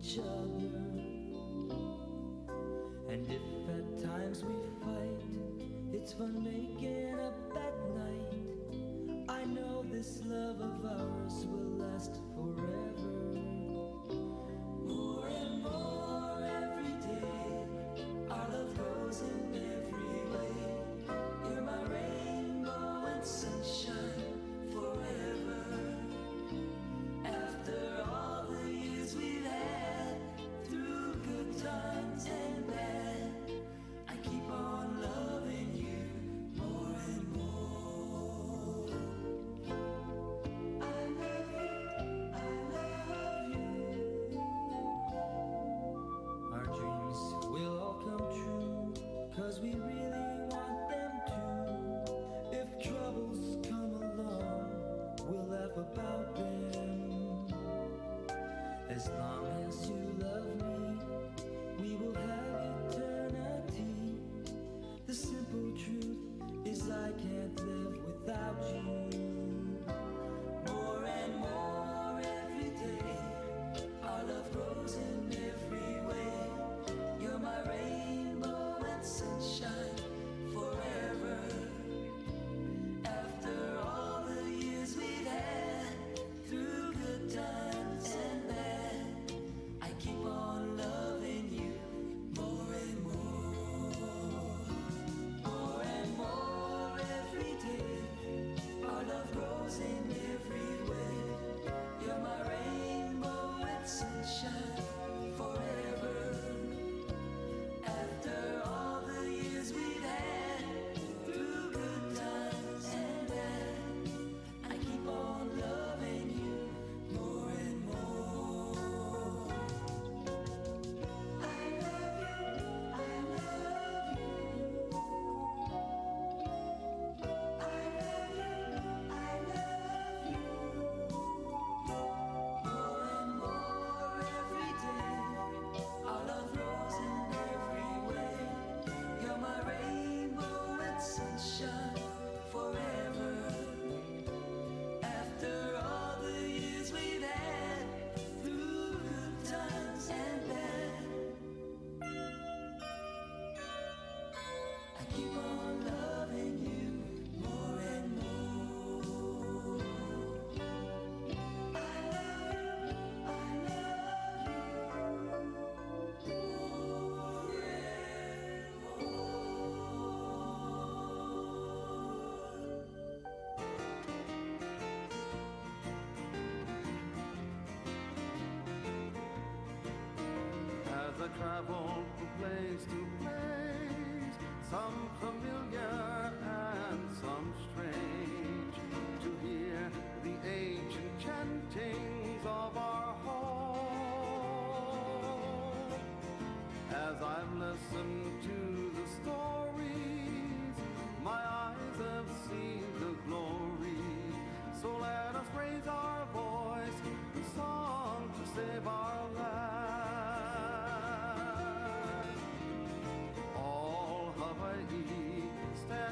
each other. And if at times we fight, it's fun making up at night. I know this love of ours will last forever. More and more every day, our love grows in every way. You're my rainbow and sunshine forever. After all the years we've had, through good times and bad, I keep on loving you more and more. I love you, I love you. Our dreams will all come true, 'cause we really want them to. If troubles come along, we'll laugh about them. As long as you love me, we will have eternity. The simple truth is I can't live without you. More and more every day, our love grows in every way. You're my rainbow and sunshine forever. After all the years we've had, through good times and bad, I keep on loving you more and more. More and more every day, our love grows in every way. You're my rainbow and sunshine forever. After all the years we've had, through good times and bad, I keep on loving you more and more. I love you, I love you. I love you, I love you. More and more every day, our love grows in every way. You're my rainbow and sunshine forever. After all the years we've had, through good times and bad, I keep on loving you more and more. I love you, I love you more and As I travel from place to place, some familiar and some strange, to hear the ancient chantings of our home. As I've listened to the stories, my eyes have seen the glory. So let us raise our voice in song to save our land. All Hawaii stand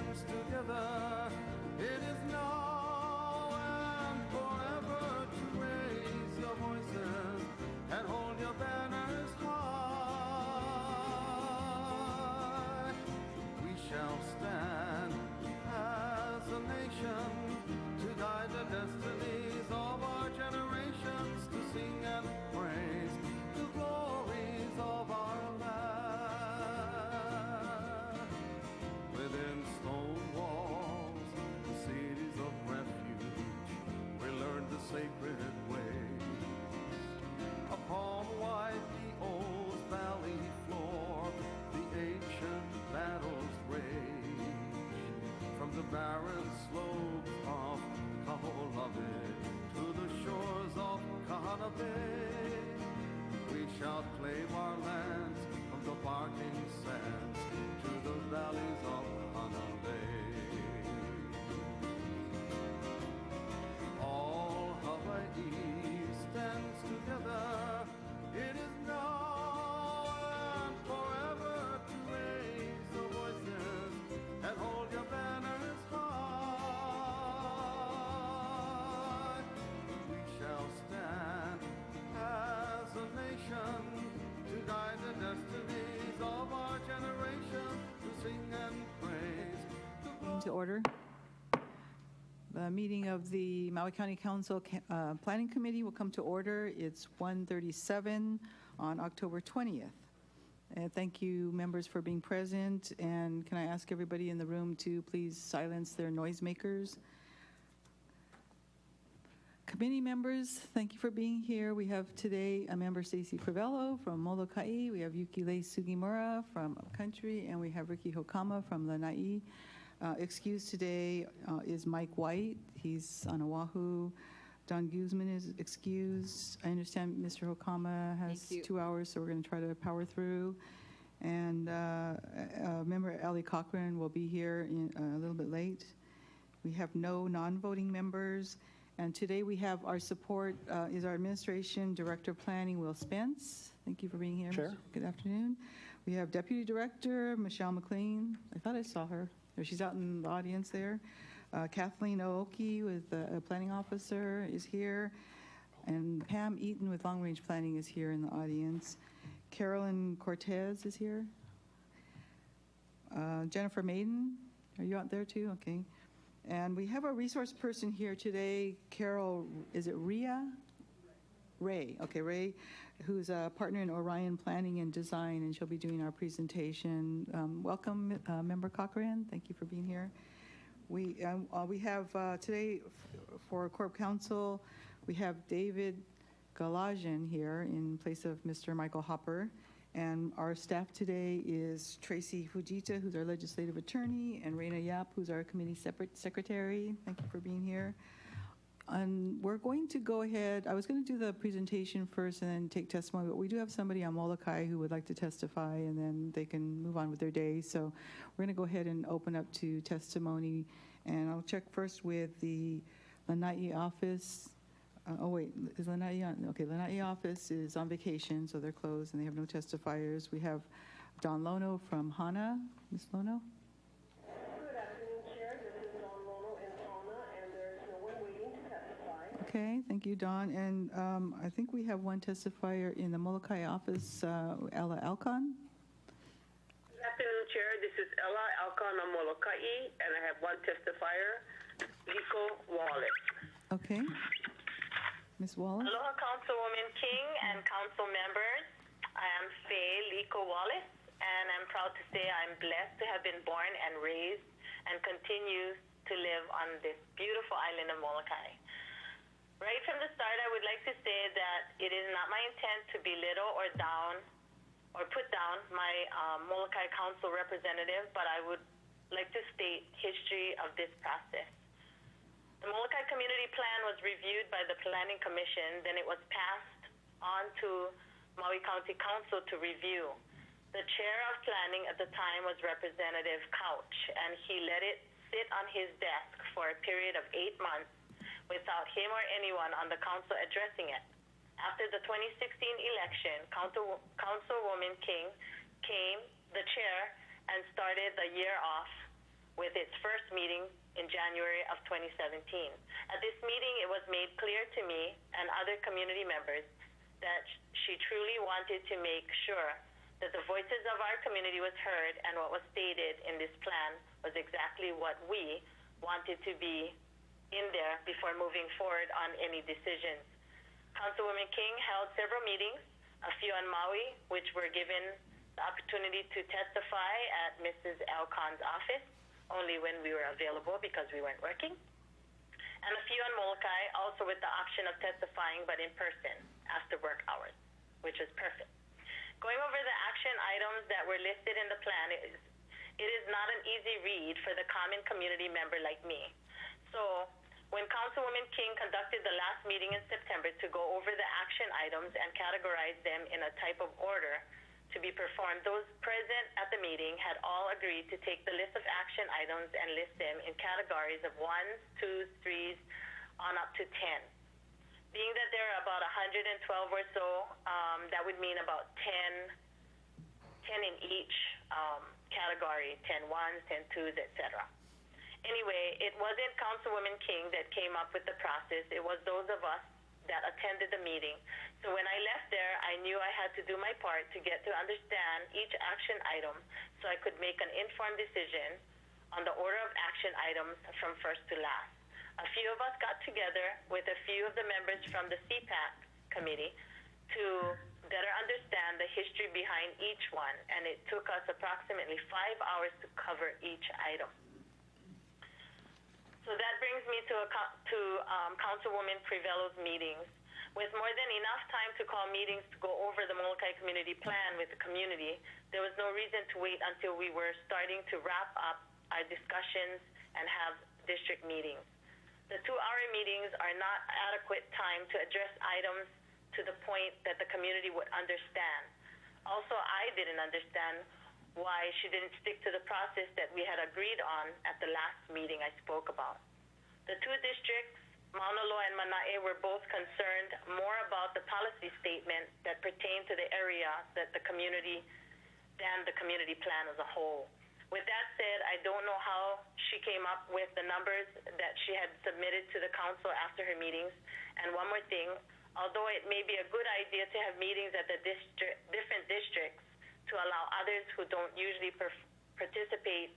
to order. The meeting of the Maui County Council Planning Committee will come to order. It's 1:37 on October 20th. And thank you, members, for being present. And can I ask everybody in the room to please silence their noisemakers? Committee members, thank you for being here. We have today a member, Stacy Crivello from Molokai. We have Yukilei Sugimura from Upcountry, and we have Ricky Hokama from Lanai. Excused today is Mike White. He's on Oahu. Don Guzman is excused. I understand Mr. Hokama has 2 hours, so we're going to try to power through. And member Ali Cochran will be here a little bit late. We have no non-voting members. And today we have our support is our Administration Director of Planning, Will Spence. Thank you for being here. Chair. Good afternoon. We have Deputy Director Michelle McLean. I thought I saw her. She's out in the audience there. Kathleen Ooki with the Planning Officer is here. And Pam Eaton with Long Range Planning is here in the audience. Carolyn Cortez is here. Jennifer Maiden, are you out there too? Okay. And we have a resource person here today, Carol, is it Rhea? Ray, okay, Ray, who's a partner in Orion Planning and Design, and she'll be doing our presentation. Welcome, Member Cochran, thank you for being here. We have today for Corp Council, we have David Galajian here in place of Mr. Michael Hopper. And our staff today is Tracy Fujita, who's our legislative attorney, and Raina Yap, who's our committee secretary. Thank you for being here. And we're going to go ahead. I was going to do the presentation first and then take testimony, but we do have somebody on Molokai who would like to testify, and then they can move on with their day. So we're going to go ahead and open up to testimony. And I'll check first with the Lanai office. Oh wait, is Lanai on? Okay, Lanai office is on vacation, so they're closed and they have no testifiers. We have Don Lono from HANA. Ms. Lono? Good afternoon, Chair. This is Don Lono in HANA, and there is no one waiting to testify. Okay, thank you, Don. And I think we have one testifier in the Molokai office, Ella Alcon. Good afternoon, Chair. This is Ella Alcon of Molokai, and I have one testifier, Liko Wallace. Okay. Ms. Wallace? Aloha, Councilwoman King and council members. I am Faye Liko Wallace, and I'm proud to say I'm blessed to have been born and raised and continue to live on this beautiful island of Molokai. Right from the start, I would like to say that it is not my intent to belittle or put down my Molokai Council representative, but I would like to state history of this process. The Molokai Community Plan was reviewed by the Planning Commission, then it was passed on to Maui County Council to review. The chair of planning at the time was Representative Couch, and he let it sit on his desk for a period of 8 months without him or anyone on the council addressing it. After the 2016 election, Councilwoman King came, the chair, and started the year off with its first meeting in January of 2017. At this meeting, it was made clear to me and other community members that she truly wanted to make sure that the voices of our community was heard, and what was stated in this plan was exactly what we wanted to be in there before moving forward on any decisions. Councilwoman King held several meetings, a few on Maui, which were given the opportunity to testify at Mrs. Alcon's office, only when we were available because we weren't working, and a few on Molokai, also with the option of testifying but in person after work hours, which was perfect. Going over the action items that were listed in the plan, it is not an easy read for the common community member like me. So when Councilwoman King conducted the last meeting in September to go over the action items and categorize them in a type of order to be performed, those present at the meeting had all agreed to take the list of action items and list them in categories of 1s, 2s, 3s, on up to 10. Being that there are about 112 or so, that would mean about 10 in each category, 10 1s, 10 2s, etc. Anyway, it wasn't Councilwoman King that came up with the process. It was those of us that attended the meeting. So when I left there, I knew I had to do my part to get to understand each action item so I could make an informed decision on the order of action items from first to last. A few of us got together with a few of the members from the CPAC committee to better understand the history behind each one, and it took us approximately 5 hours to cover each item. So that brings me to Councilwoman Privello's meetings. With more than enough time to call meetings to go over the Molokai Community Plan with the community, there was no reason to wait until we were starting to wrap up our discussions and have district meetings. The 2-hour meetings are not adequate time to address items to the point that the community would understand. Also, I didn't understand why she didn't stick to the process that we had agreed on at the last meeting I spoke about. The 2 districts, Mauna Loa and Manae, were both concerned more about the policy statement that pertained to the area that the community than the community plan as a whole. With that said, I don't know how she came up with the numbers that she had submitted to the council after her meetings. And one more thing, although it may be a good idea to have meetings at the different districts to allow others who don't usually participate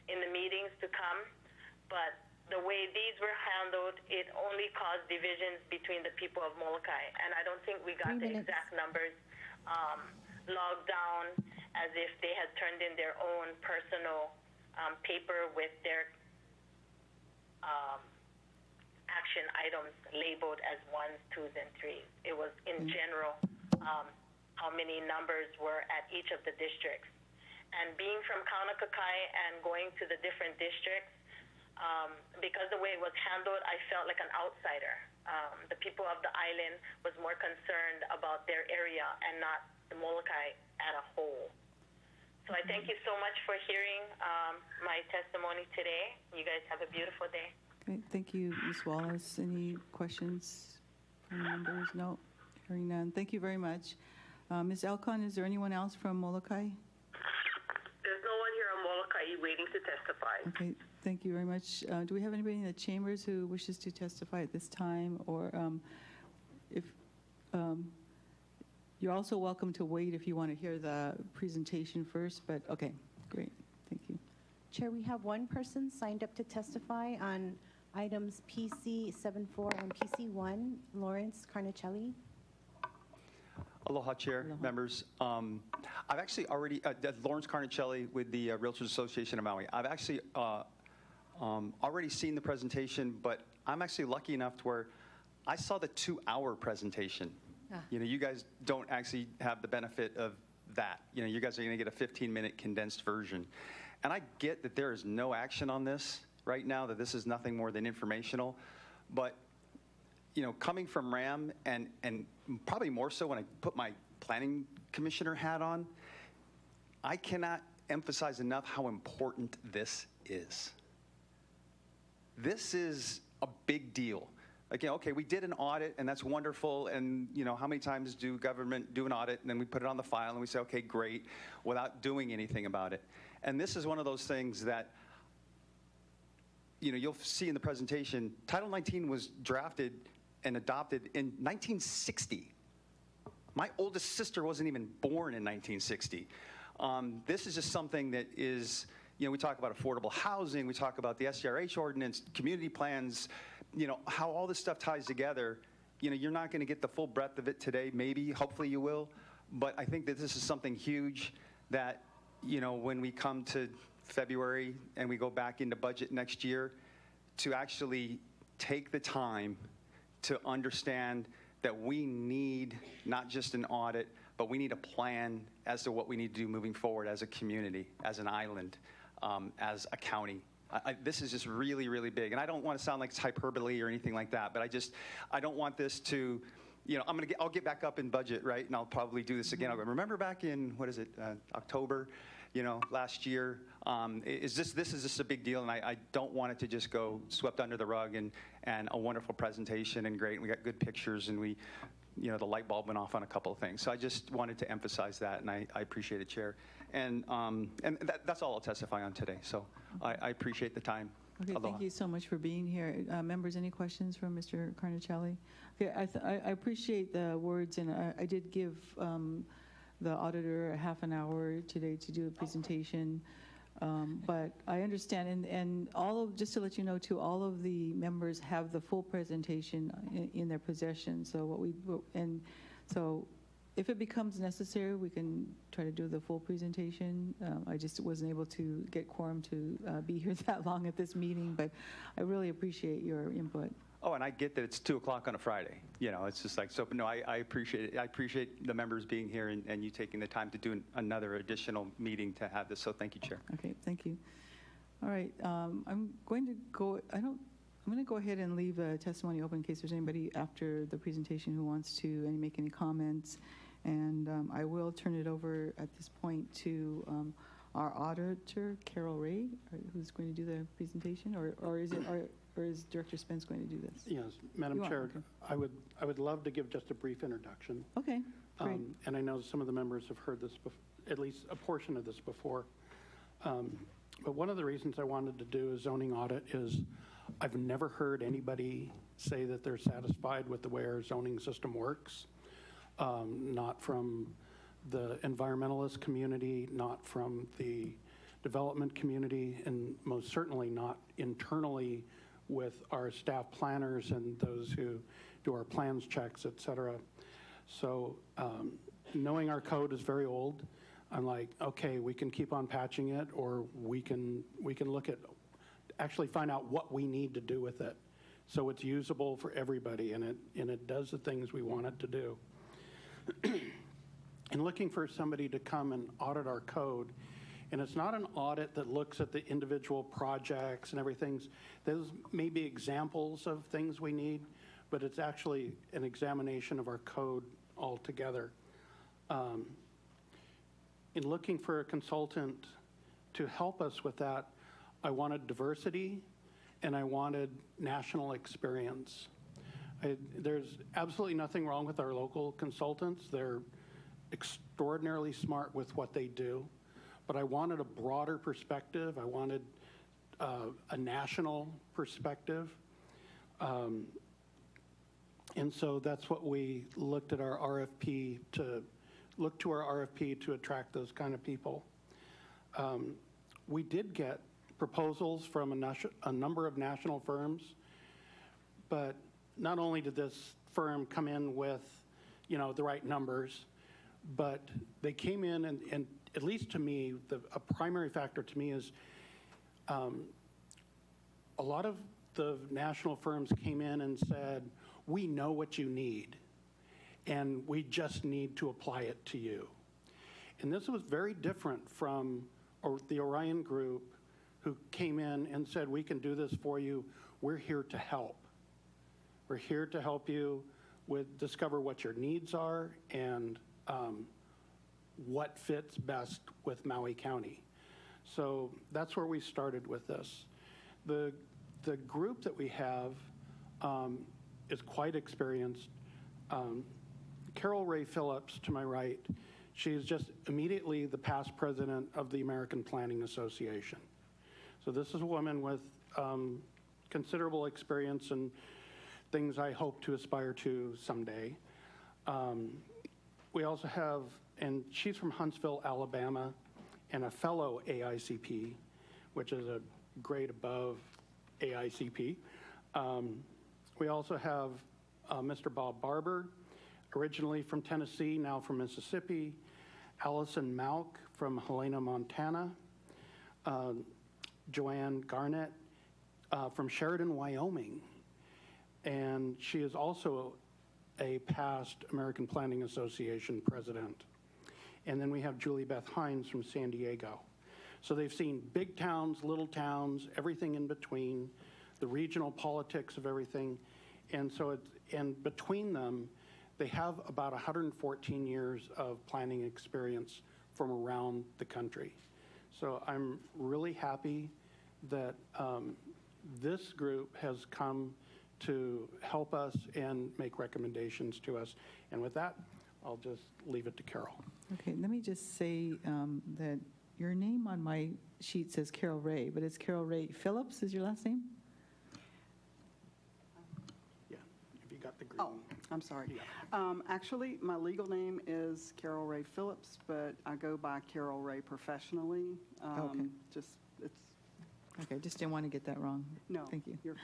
in the meetings to come, but the way these were handled, it only caused divisions between the people of Molokai. And I don't think we got the exact numbers logged down as if they had turned in their own personal paper with their action items labeled as 1s, 2s, and 3s. It was in general how many numbers were at each of the districts. And being from Kaunakakai and going to the different districts, because the way it was handled, I felt like an outsider. The people of the island was more concerned about their area and not the Molokai as a whole. So I thank you so much for hearing my testimony today. You guys have a beautiful day. Great. Thank you, Ms. Wallace. Any questions from members? No, hearing none. Thank you very much. Ms. Elcon, is there anyone else from Molokai? There's no one here on Molokai waiting to testify. Okay, thank you very much. Do we have anybody in the chambers who wishes to testify at this time? Or if you're also welcome to wait if you want to hear the presentation first, but okay, great, thank you. Chair, we have one person signed up to testify on items PC 74 and PC 1, Lawrence Carnicelli. Aloha, Chair, Aloha. members. I've actually already, Lawrence Carnicelli with the Realtors Association of Maui. I've actually already seen the presentation, but I'm actually lucky enough to where I saw the 2-hour presentation. You know, you guys don't actually have the benefit of that. You know, you guys are going to get a 15-minute condensed version. And I get that there is no action on this right now, that this is nothing more than informational. But, you know, coming from RAM, and probably more so when I put my planning commissioner hat on, I cannot emphasize enough how important this is. This is a big deal. Like, you know, okay, we did an audit, and that's wonderful, and, you know, how many times do government do an audit, and then we put it on the file, and we say, okay, great, without doing anything about it. And this is one of those things that, you know, you'll see in the presentation, Title 19 was drafted and adopted in 1960. My oldest sister wasn't even born in 1960. This is just something that is, you know, we talk about affordable housing, we talk about the SCRH ordinance, community plans, you know, how all this stuff ties together. You know, you're not going to get the full breadth of it today, maybe, hopefully you will, but I think that this is something huge that, you know, when we come to February and we go back into budget next year, to actually take the time to understand that we need not just an audit, but we need a plan as to what we need to do moving forward as a community, as an island, as a county. This is just really, really big. And I don't want to sound like it's hyperbole or anything like that, but I don't want this to, you know, I'll get back up in budget, right? And I'll probably do this again. I'll go, remember back in, what is it, October, you know, last year? This is just a big deal, and I don't want it to just go swept under the rug, and a wonderful presentation and great, and we got good pictures, and we, you know, the light bulb went off on a couple of things. So I just wanted to emphasize that, and I appreciate it, Chair. And that's all I'll testify on today. So I appreciate the time. Okay, Aloha. thank you so much for being here. Members, any questions from Mr. Carnicelli? Okay, I appreciate the words, and I did give the auditor a half an hour today to do a presentation. But I understand, and all of, just to let you know too, all of the members have the full presentation in their possession. So so if it becomes necessary, we can try to do the full presentation. I just wasn't able to get quorum to be here that long at this meeting, but I really appreciate your input. Oh, and I get that it's 2 o'clock on a Friday. You know, it's just like, so, but no, I appreciate it. I appreciate the members being here and you taking the time to do another additional meeting to have this. So thank you, Chair. Okay, thank you. All right, I'm going to go ahead and leave testimony open in case there's anybody after the presentation who wants to make any comments. And I will turn it over at this point to our auditor, Carol Rhea, who's going to do the presentation, or is Director Spence going to do this? Yes, Madam Chair, okay. I would love to give just a brief introduction. Okay, great. And I know some of the members have heard this, at least a portion of this before. But one of the reasons I wanted to do a zoning audit is I've never heard anybody say that they're satisfied with the way our zoning system works. Not from the environmentalist community, not from the development community, and most certainly not internally with our staff planners and those who do our plans checks, et cetera. So knowing our code is very old, I'm like, okay, we can keep on patching it, or we can look at, actually find out what we need to do with it so it's usable for everybody and it does the things we want it to do. And looking for somebody to come and audit our code, and it's not an audit that looks at the individual projects and everything. Those may be examples of things we need, but it's actually an examination of our code altogether. In looking for a consultant to help us with that, I wanted diversity and I wanted national experience. There's absolutely nothing wrong with our local consultants. They're extraordinarily smart with what they do, but I wanted a broader perspective. I wanted a national perspective. And so that's what we looked at our RFP to look to our RFP to attract those kind of people. We did get proposals from a number of national firms, but not only did this firm come in with, the right numbers, but they came in and at least to me, a primary factor to me is a lot of the national firms came in and said, we know what you need, and we just need to apply it to you. And this was very different from the Orion Group, who came in and said, we can do this for you. We're here to help. We're here to help you discover what your needs are and what fits best with Maui County. So that's where we started with this. The group that we have is quite experienced. Carol Rhea Phillips, to my right, she is just immediately the past president of the American Planning Association. So this is a woman with considerable experience and things I hope to aspire to someday. We also have, and she's from Huntsville, Alabama, and a fellow AICP, which is a grade above AICP. We also have Mr. Bob Barber, originally from Tennessee, now from Mississippi. Allison Malk from Helena, Montana. Joanne Garnett from Sheridan, Wyoming. And she is also a past American Planning Association president. And then we have Julie Beth Hines from San Diego. So they've seen big towns, little towns, everything in between, the regional politics of everything. And so and between them, they have about 114 years of planning experience from around the country. So I'm really happy that this group has come to help us and make recommendations to us. And with that, I'll just leave it to Carol. Okay, let me just say that your name on my sheet says Carol Rhea, but it's Carol Rhea Phillips is your last name? Yeah, if you got got the green. Oh, I'm sorry. Yeah. Actually, my legal name is Carol Ray Phillips, but I go by Carol Ray professionally. Okay. Just, it's, Okay, just didn't want to get that wrong. no. Thank you. You're,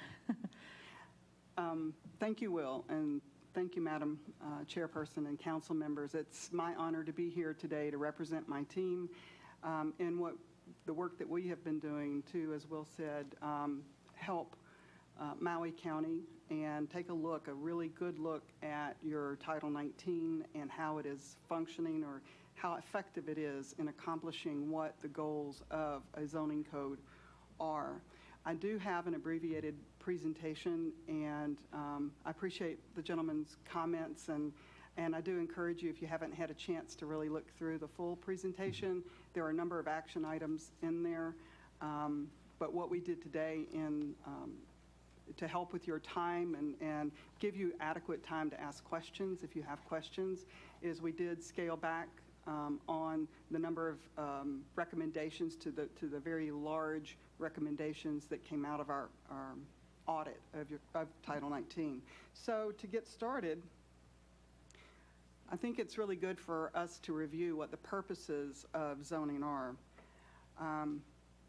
thank you, Will, and thank you, Madam Chairperson and council members. It's my honor to be here today to represent my team in what the work that we have been doing to, as Will said, help Maui County and take a really good look at your Title 19 and how it is functioning or how effective it is in accomplishing what the goals of a zoning code are. I do have an abbreviated presentation, and I appreciate the gentleman's comments, and I do encourage you, if you haven't had a chance to really look through the full presentation, there are a number of action items in there. But what we did today to help with your time and give you adequate time to ask questions if you have questions is we did scale back on the number of recommendations to the very large recommendations that came out of our audit of Title 19. So to get started, I think it's really good for us to review what the purposes of zoning are.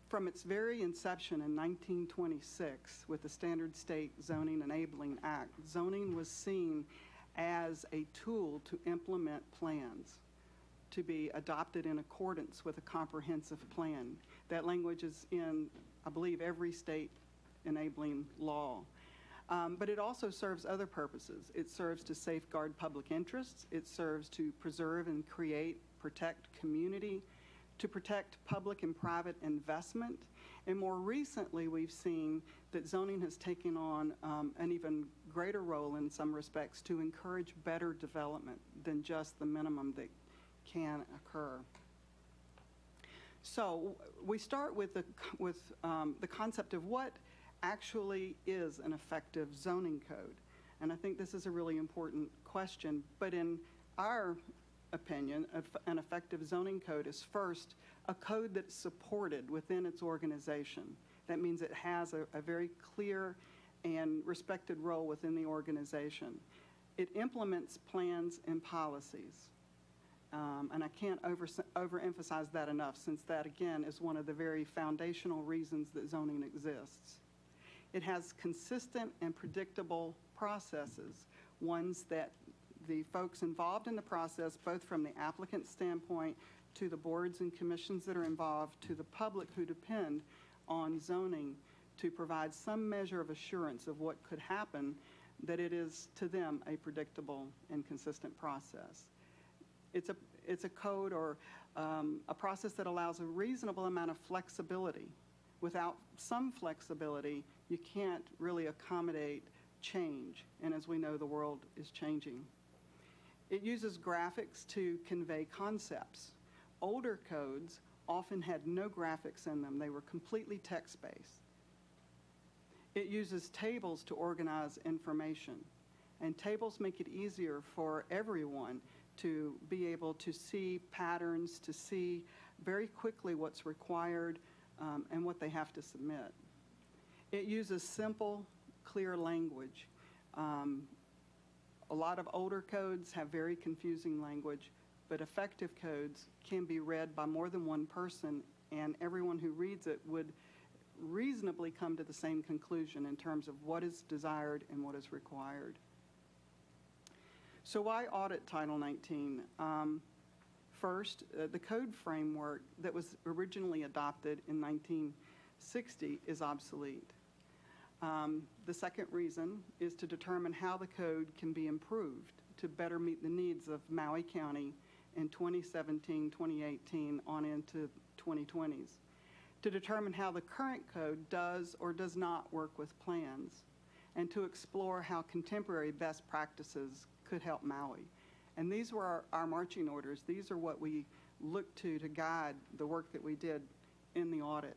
From its very inception in 1926 with the Standard State Zoning Enabling Act, zoning was seen as a tool to implement plans to be adopted in accordance with a comprehensive plan. That language is in, I believe, every state enabling law. But it also serves other purposes. It serves to safeguard public interests. It serves to preserve and protect community, to protect public and private investment. And more recently, we've seen that zoning has taken on an even greater role in some respects to encourage better development than just the minimum that can occur. So we start with the concept of what actually is an effective zoning code. And I think this is a really important question. But in our opinion, an effective zoning code is first a code that's supported within its organization. That means it has a very clear and respected role within the organization. It implements plans and policies. And I can't overemphasize that enough, since that, again, is one of the very foundational reasons that zoning exists. It has consistent and predictable processes, ones that the folks involved in the process, both from the applicant standpoint to the boards and commissions that are involved, to the public who depend on zoning to provide some measure of assurance of what could happen, that it is to them a predictable and consistent process. It's a code or a process that allows a reasonable amount of flexibility. Without some flexibility, you can't really accommodate change. And as we know, the world is changing. It uses graphics to convey concepts. Older codes often had no graphics in them. They were completely text-based. It uses tables to organize information. And tables make it easier for everyone to be able to see patterns, to see very quickly what's required and what they have to submit. It uses simple, clear language. A lot of older codes have very confusing language, but effective codes can be read by more than one person, and everyone who reads it would reasonably come to the same conclusion in terms of what is desired and what is required. So why audit Title 19? First, the code framework that was originally adopted in 1960 is obsolete. The second reason is to determine how the code can be improved to better meet the needs of Maui County in 2017, 2018, on into 2020s. To determine how the current code does or does not work with plans, and to explore how contemporary best practices could help Maui. And these were our marching orders. These are what we looked to guide the work that we did in the audit.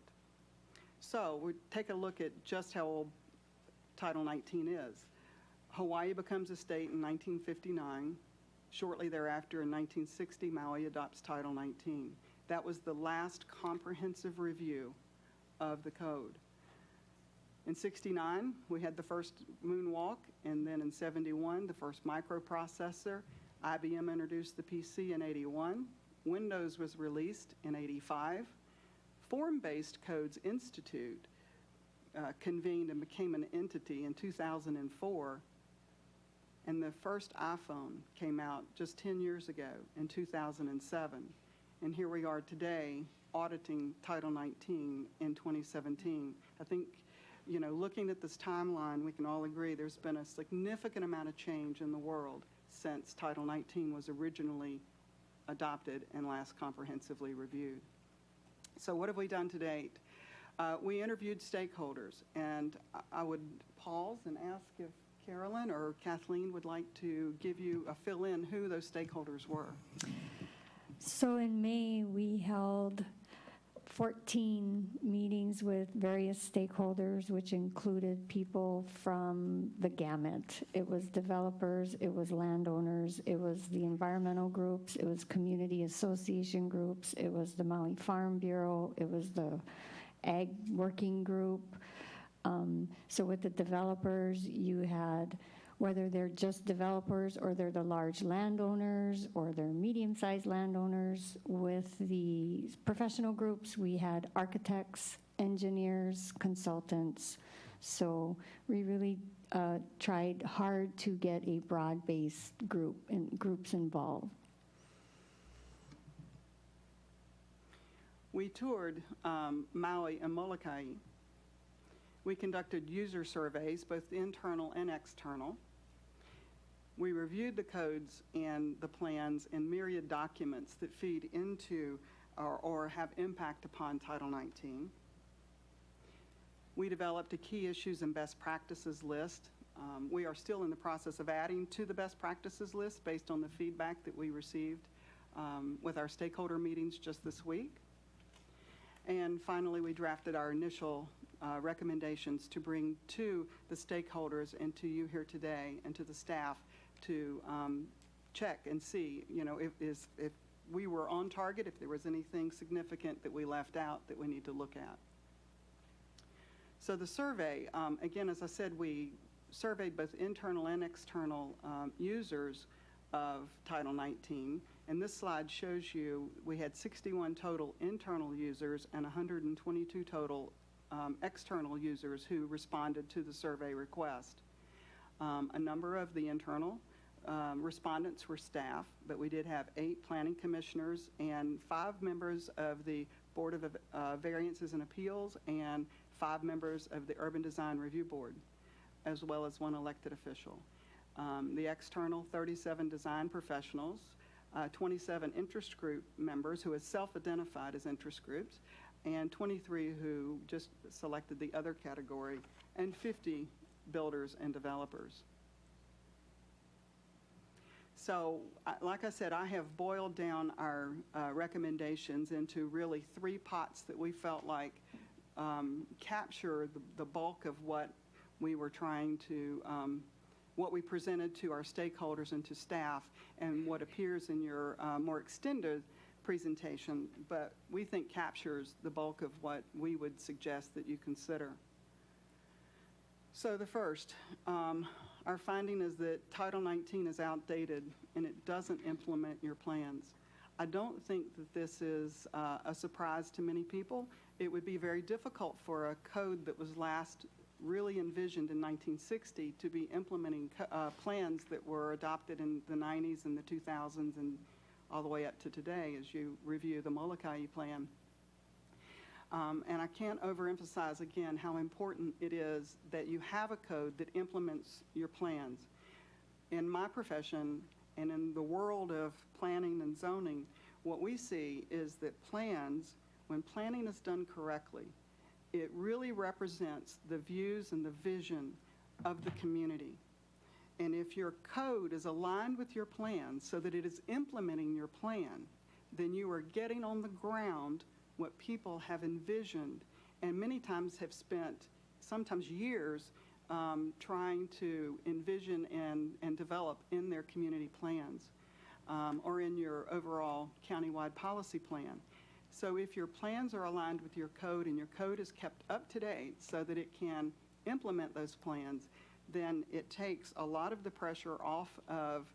So we take a look at just how old Title 19 is. Hawaii becomes a state in 1959. Shortly thereafter, in 1960, Maui adopts Title 19. That was the last comprehensive review of the code. In 69, we had the first moonwalk, and then in 71, the first microprocessor. IBM introduced the PC in 81. Windows was released in 85. Form-Based Codes Institute convened and became an entity in 2004. And the first iPhone came out just 10 years ago in 2007. And here we are today auditing Title 19 in 2017. I think, you know, looking at this timeline, we can all agree there's been a significant amount of change in the world since Title 19 was originally adopted and last comprehensively reviewed. So what have we done to date? We interviewed stakeholders, and I would pause and ask if Carolyn or Kathleen would like to give you a fill-in who those stakeholders were. So in May, we held 14 meetings with various stakeholders, which included people from the gamut. It was developers, it was landowners, it was the environmental groups, it was community association groups, it was the Maui Farm Bureau, it was the Ag Working Group. So with the developers, you had, whether they're just developers or they're the large landowners or they're medium-sized landowners. With the professional groups, we had architects, engineers, consultants. So we really tried hard to get a broad-based groups involved. We toured Maui and Molokai. We conducted user surveys, both internal and external. We reviewed the codes and the plans and myriad documents that feed into or have impact upon Title 19. We developed a key issues and best practices list. We are still in the process of adding to the best practices list based on the feedback that we received with our stakeholder meetings just this week. And finally, we drafted our initial recommendations to bring to the stakeholders and to you here today and to the staff to check and see, you know, if we were on target, if there was anything significant that we left out that we need to look at. So the survey, again, as I said, we surveyed both internal and external users of Title 19. And this slide shows you we had 61 total internal users and 122 total external users who responded to the survey request. A number of the internal respondents were staff, but we did have 8 planning commissioners and 5 members of the Board of Variances and Appeals and 5 members of the Urban Design Review Board, as well as 1 elected official. The external, 37 design professionals, 27 interest group members who have self-identified as interest groups, and 23 who just selected the other category, and 50 builders and developers. So, like I said, I have boiled down our recommendations into really 3 pots that we felt like capture the bulk of what we were trying to, what we presented to our stakeholders and to staff, and what appears in your more extended presentation, but we think captures the bulk of what we would suggest that you consider. So the first, our finding is that Title 19 is outdated and it doesn't implement your plans. I don't think that this is a surprise to many people. It would be very difficult for a code that was last really envisioned in 1960 to be implementing plans that were adopted in the 90s and the 2000s and all the way up to today as you review the Molokai plan. And I can't overemphasize again how important it is that you have a code that implements your plans. In my profession and in the world of planning and zoning, what we see is that plans, when planning is done correctly, it really represents the views and the vision of the community. And if your code is aligned with your plan so that it is implementing your plan, then you are getting on the ground what people have envisioned and many times have spent sometimes years trying to envision and develop in their community plans or in your overall countywide policy plan. So if your plans are aligned with your code and your code is kept up to date so that it can implement those plans, then it takes a lot of the pressure off of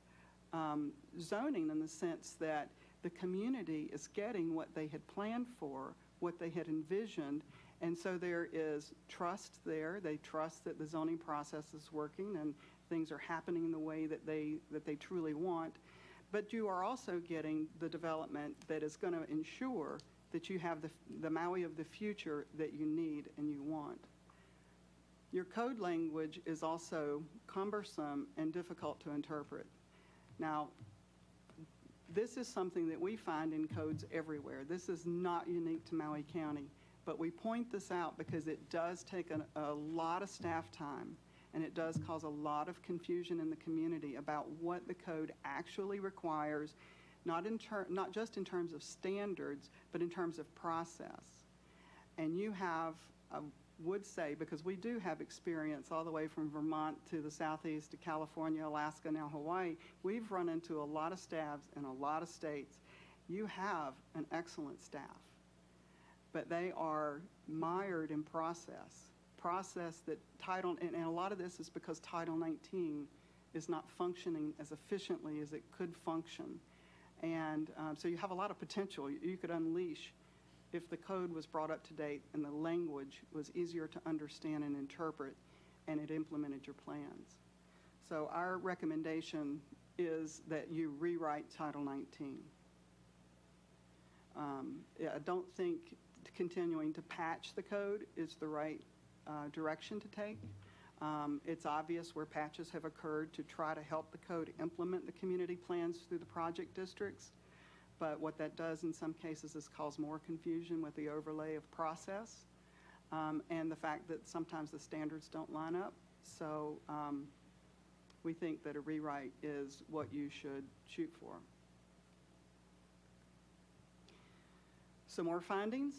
zoning, in the sense that the community is getting what they had planned for, what they had envisioned, and so there is trust there. They trust that the zoning process is working and things are happening the way that they truly want. But you are also getting the development that is going to ensure that you have the Maui of the future that you need and you want. Your code language is also cumbersome and difficult to interpret. Now, this is something that we find in codes everywhere. This is not unique to Maui County, but we point this out because it does take a lot of staff time, and it does cause a lot of confusion in the community about what the code actually requires, not just in terms of standards, but in terms of process. And you have, would say, because we do have experience all the way from Vermont to the Southeast to California, Alaska, now Hawaii, we've run into a lot of staffs in a lot of states. You have an excellent staff, but they are mired in process that Title, and a lot of this is because Title 19 is not functioning as efficiently as it could function. And so you have a lot of potential you could unleash if the code was brought up to date and the language was easier to understand and interpret, and it implemented your plans. So our recommendation is that you rewrite Title 19. I don't think continuing to patch the code is the right direction to take. It's obvious where patches have occurred to try to help the code implement the community plans through the project districts. But what that does in some cases is cause more confusion with the overlay of process and the fact that sometimes the standards don't line up. So we think that a rewrite is what you should shoot for. Some more findings.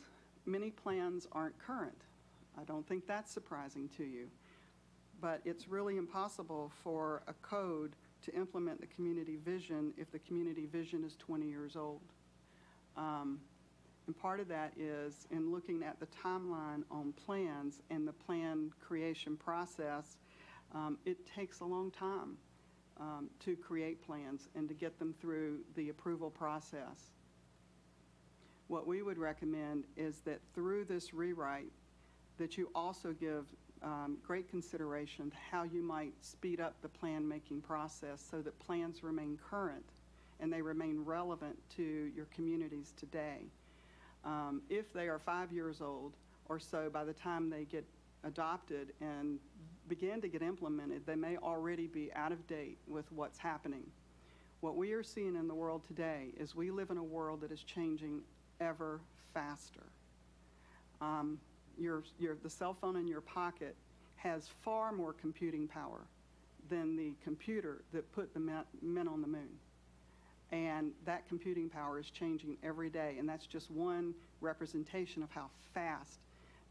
Many plans aren't current. I don't think that's surprising to you. But it's really impossible for a code to implement the community vision if the community vision is 20 years old. And part of that is in looking at the timeline on plans and the plan creation process, it takes a long time to create plans and to get them through the approval process. What we would recommend is that through this rewrite, that you also give great consideration to how you might speed up the plan making process so that plans remain current and they remain relevant to your communities today. If they are 5 years old or so, by the time they get adopted and begin to get implemented, they may already be out of date with what's happening. What we are seeing in the world today is we live in a world that is changing ever faster. The cell phone in your pocket has far more computing power than the computer that put the men on the moon. And that computing power is changing every day, and that's just one representation of how fast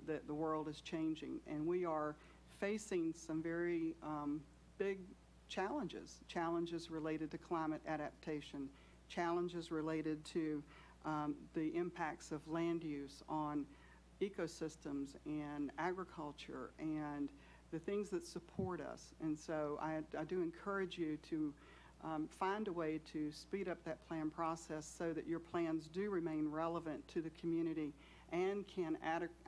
the world is changing. And we are facing some very big challenges related to climate adaptation, challenges related to the impacts of land use on ecosystems and agriculture and the things that support us. And so I do encourage you to find a way to speed up that plan process so that your plans do remain relevant to the community and can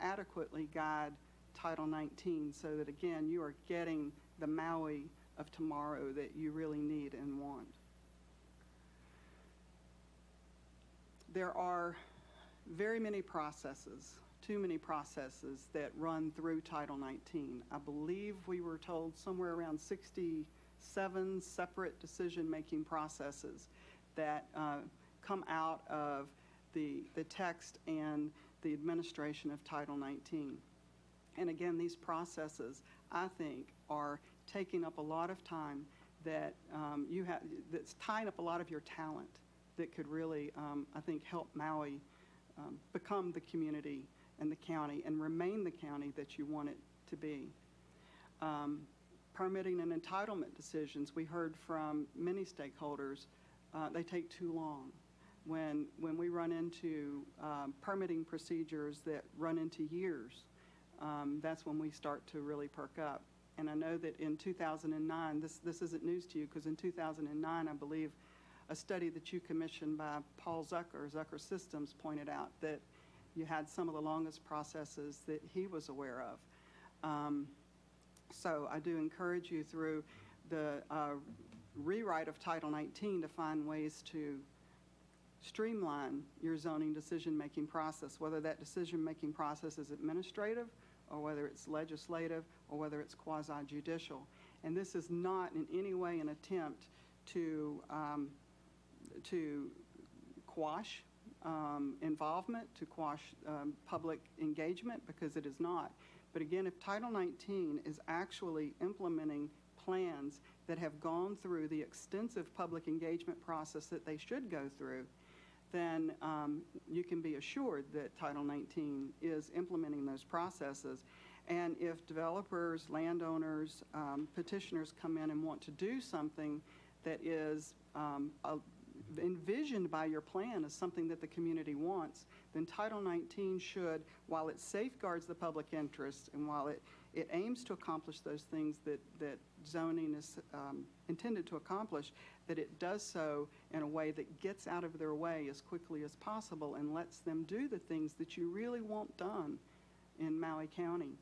adequately guide Title 19 so that, again, you are getting the Maui of tomorrow that you really need and want. There are very many processes, too many processes that run through Title 19. I believe we were told somewhere around 67 separate decision-making processes that come out of the text and the administration of Title 19. And again, these processes, I think, are taking up a lot of time that that's tying up a lot of your talent that could really, I think, help Maui become the community and the county and remain the county that you want it to be. Permitting and entitlement decisions, we heard from many stakeholders, they take too long. When we run into permitting procedures that run into years, that's when we start to really perk up. And I know that in 2009, this isn't news to you, because in 2009, I believe, a study that you commissioned by Paul Zucker Systems, pointed out that you had some of the longest processes that he was aware of. So I do encourage you through the rewrite of Title 19 to find ways to streamline your zoning decision-making process, whether that decision-making process is administrative, or whether it's legislative, or whether it's quasi-judicial. And this is not in any way an attempt to quash involvement, to quash public engagement, because it is not. But again, if Title 19 is actually implementing plans that have gone through the extensive public engagement process that they should go through, then you can be assured that Title 19 is implementing those processes. And if developers, landowners, petitioners come in and want to do something that is envisioned by your plan as something that the community wants, then Title 19 should, while it safeguards the public interest and while it aims to accomplish those things that zoning is intended to accomplish, that it does so in a way that gets out of their way as quickly as possible and lets them do the things that you really want done in Maui County.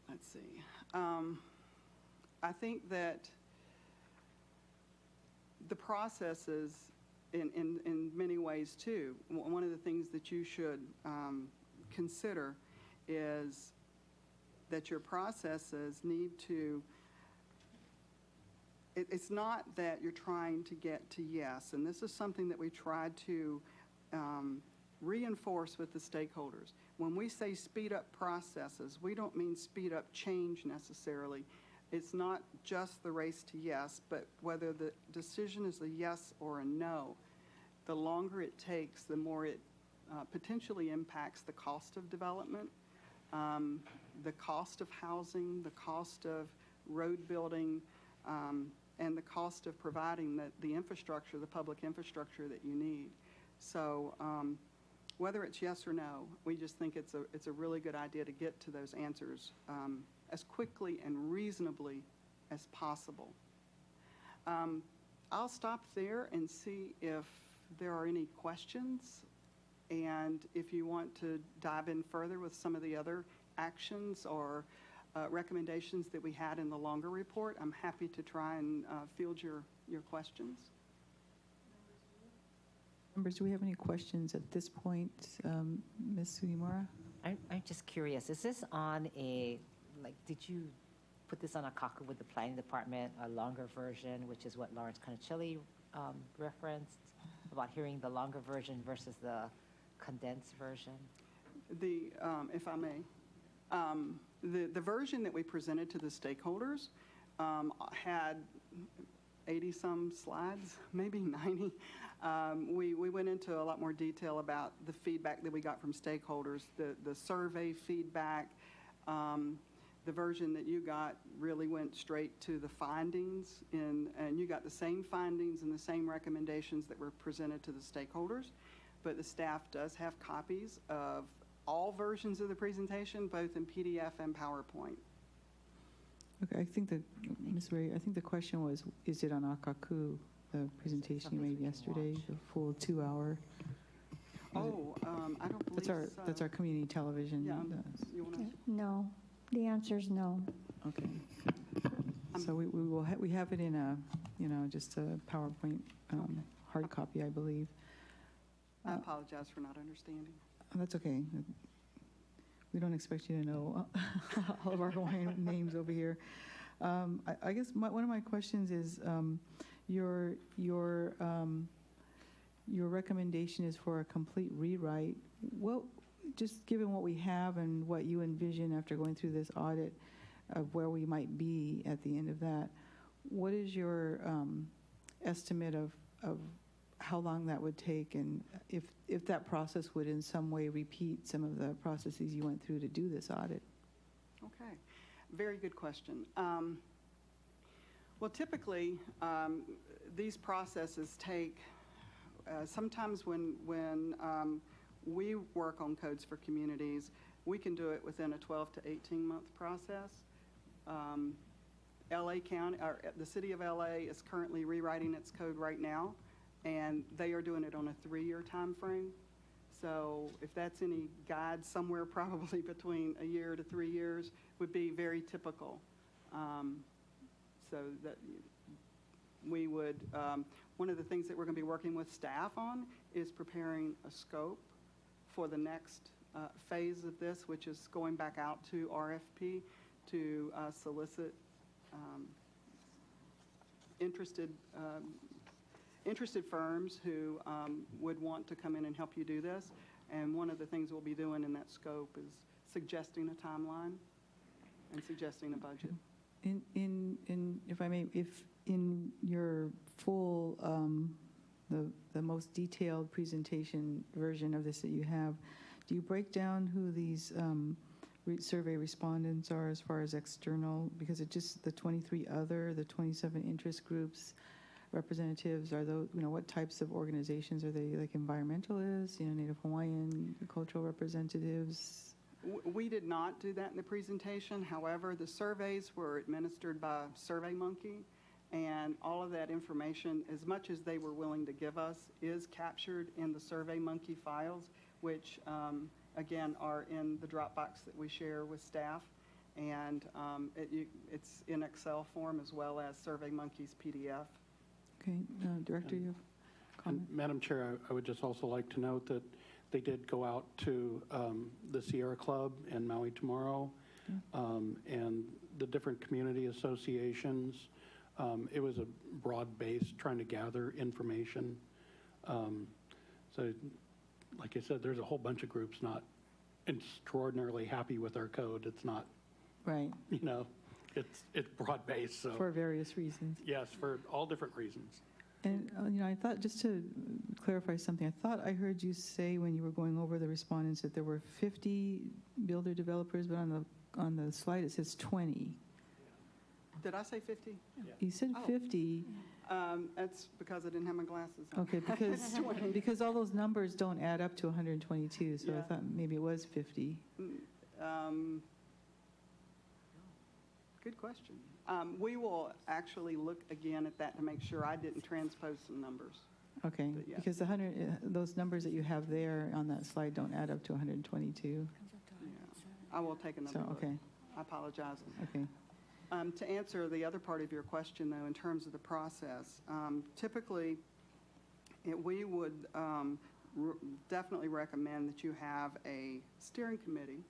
Let's see. I think that the processes, in many ways too, one of the things that you should consider is that your processes need to, it's not that you're trying to get to yes, and this is something that we tried to reinforce with the stakeholders. When we say speed up processes, we don't mean speed up change necessarily. It's not just the race to yes, but whether the decision is a yes or a no. The longer it takes, the more it potentially impacts the cost of development, the cost of housing, the cost of road building, and the cost of providing the infrastructure, the public infrastructure that you need. So whether it's yes or no, we just think it's a really good idea to get to those answers as quickly and reasonably as possible. I'll stop there and see if there are any questions, and if you want to dive in further with some of the other actions or recommendations that we had in the longer report, I'm happy to try and field your questions. Members, do we have any questions at this point? Ms. Sugimura? I'm just curious, is this on a, like, did you put this on a caucus with the planning department, a longer version, which is what Lawrence Conicelli referenced, about hearing the longer version versus the condensed version? If I may, the version that we presented to the stakeholders had 80-some slides, maybe 90. We went into a lot more detail about the feedback that we got from stakeholders, the survey feedback. The version that you got really went straight to the findings, and you got the same findings and the same recommendations that were presented to the stakeholders, but the staff does have copies of all versions of the presentation, both in PDF and PowerPoint. Okay, I think that, Ms. Ray, I think the question was, is it on Akaku, the presentation you made yesterday, the full 2-hour? Oh, I don't believe so. That's our community television. Yeah, you want to? No, the answer is no. Okay. So we have it in a, just a PowerPoint hard copy, I believe. I apologize for not understanding. That's okay. We don't expect you to know all of our Hawaiian names over here. I guess one of my questions is your recommendation is for a complete rewrite. Well, just given what we have and what you envision after going through this audit of where we might be at the end of that, what is your estimate of how long that would take, and if that process would in some way repeat some of the processes you went through to do this audit? Okay, very good question. Well, typically, these processes take, sometimes when we work on codes for communities. We can do it within a 12 to 18-month process. LA County, or the city of LA is currently rewriting its code right now, and they are doing it on a 3-year time frame. So if that's any guide, somewhere probably between a year to 3 years would be very typical. So that we would, one of the things that we're going to be working with staff on is preparing a scope for the next phase of this, which is going back out to RFP to solicit interested firms who would want to come in and help you do this. And one of the things we'll be doing in that scope is suggesting a timeline and suggesting a budget. If I may, if in your full, the most detailed presentation version of this that you have, do you break down who these survey respondents are as far as external? Because it just, the 23 other, the 27 interest groups, representatives, are those, what types of organizations are they, like environmentalists, Native Hawaiian cultural representatives? We did not do that in the presentation. However, the surveys were administered by SurveyMonkey, and all of that information, as much as they were willing to give us, is captured in the SurveyMonkey files, which, again, are in the Dropbox that we share with staff. And it's in Excel form as well as SurveyMonkey's PDF. Okay, Director, you have a comment? Madam Chair, I would just also like to note that they did go out to the Sierra Club and Maui Tomorrow, and the different community associations. It was a broad base trying to gather information. So, like I said, there's a whole bunch of groups not extraordinarily happy with our code. It's not, right. It's broad based. So for various reasons. Yes, for all different reasons. And, I thought, just to clarify something, I thought I heard you say when you were going over the respondents that there were 50 builder developers, but on the slide it says 20. Did I say 50? Yeah. You said 50. That's because I didn't have my glasses on. Okay, because all those numbers don't add up to 122, so I thought maybe it was 50. Good question. We will actually look again at that to make sure I didn't transpose some numbers. Okay, Yeah. because those numbers that you have there on that slide don't add up to 122. Yeah. I will take another look. Okay. I apologize. Okay. To answer the other part of your question, though, in terms of the process, typically we would definitely recommend that you have a steering committee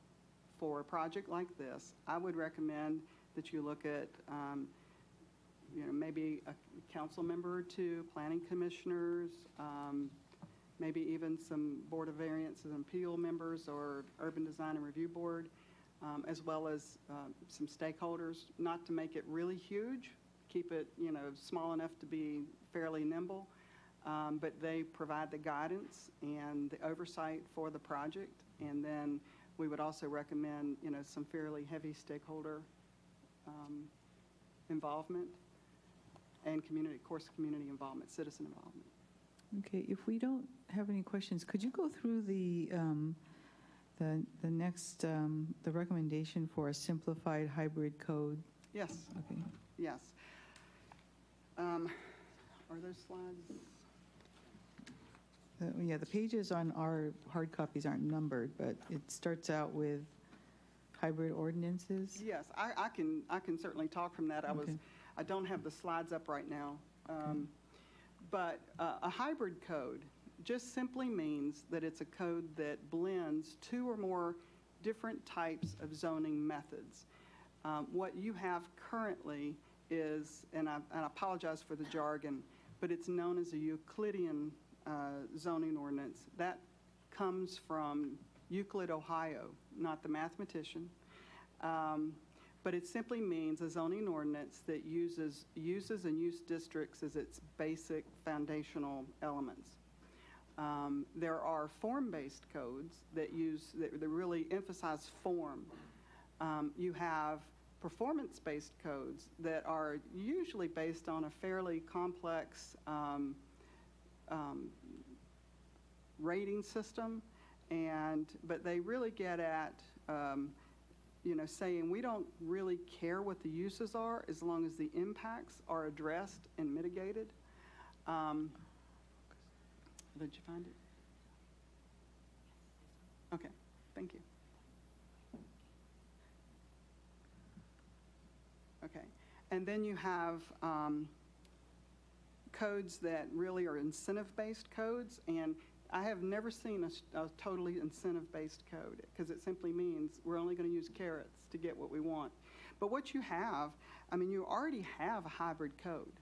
for a project like this. I would recommend that you look at, maybe a council member or two, planning commissioners, maybe even some Board of Variance and Appeal members or Urban Design and Review Board, as well as some stakeholders, not to make it really huge, keep it, small enough to be fairly nimble, but they provide the guidance and the oversight for the project. And then we would also recommend, some fairly heavy stakeholder involvement and community involvement, citizen involvement. Okay, if we don't have any questions, could you go through the next, the recommendation for a simplified hybrid code? Yes. Okay. Yes. Are those slides? Yeah, the pages on our hard copies aren't numbered, but it starts out with hybrid ordinances. Yes, I can certainly talk from that. Okay. I don't have the slides up right now. But a hybrid code just simply means that it's a code that blends two or more different types of zoning methods. What you have currently is, and I apologize for the jargon, but it's known as a Euclidean zoning ordinance. That comes from Euclid, Ohio, not the mathematician. But it simply means a zoning ordinance that uses and use districts as its basic foundational elements. There are form-based codes that really emphasize form. You have performance-based codes that are usually based on a fairly complex rating system, But they really get at, saying we don't really care what the uses are as long as the impacts are addressed and mitigated. Did you find it? Okay, thank you. Okay, and then you have codes that really are incentive-based codes, and I have never seen a totally incentive-based code, because it simply means we're only going to use carrots to get what we want. But what you have, you already have a hybrid code.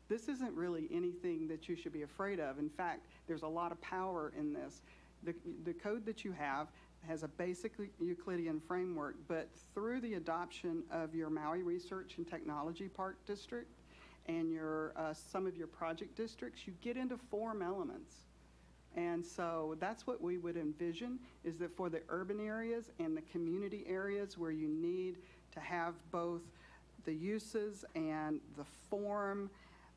This isn't really anything that you should be afraid of. In fact, there's a lot of power in this. The code that you have has a basic Euclidean framework, but through the adoption of your Maui Research and Technology Park District and some of your project districts, you get into form elements. And so that's what we would envision, is that for the urban areas and the community areas where you need to have both the uses and the form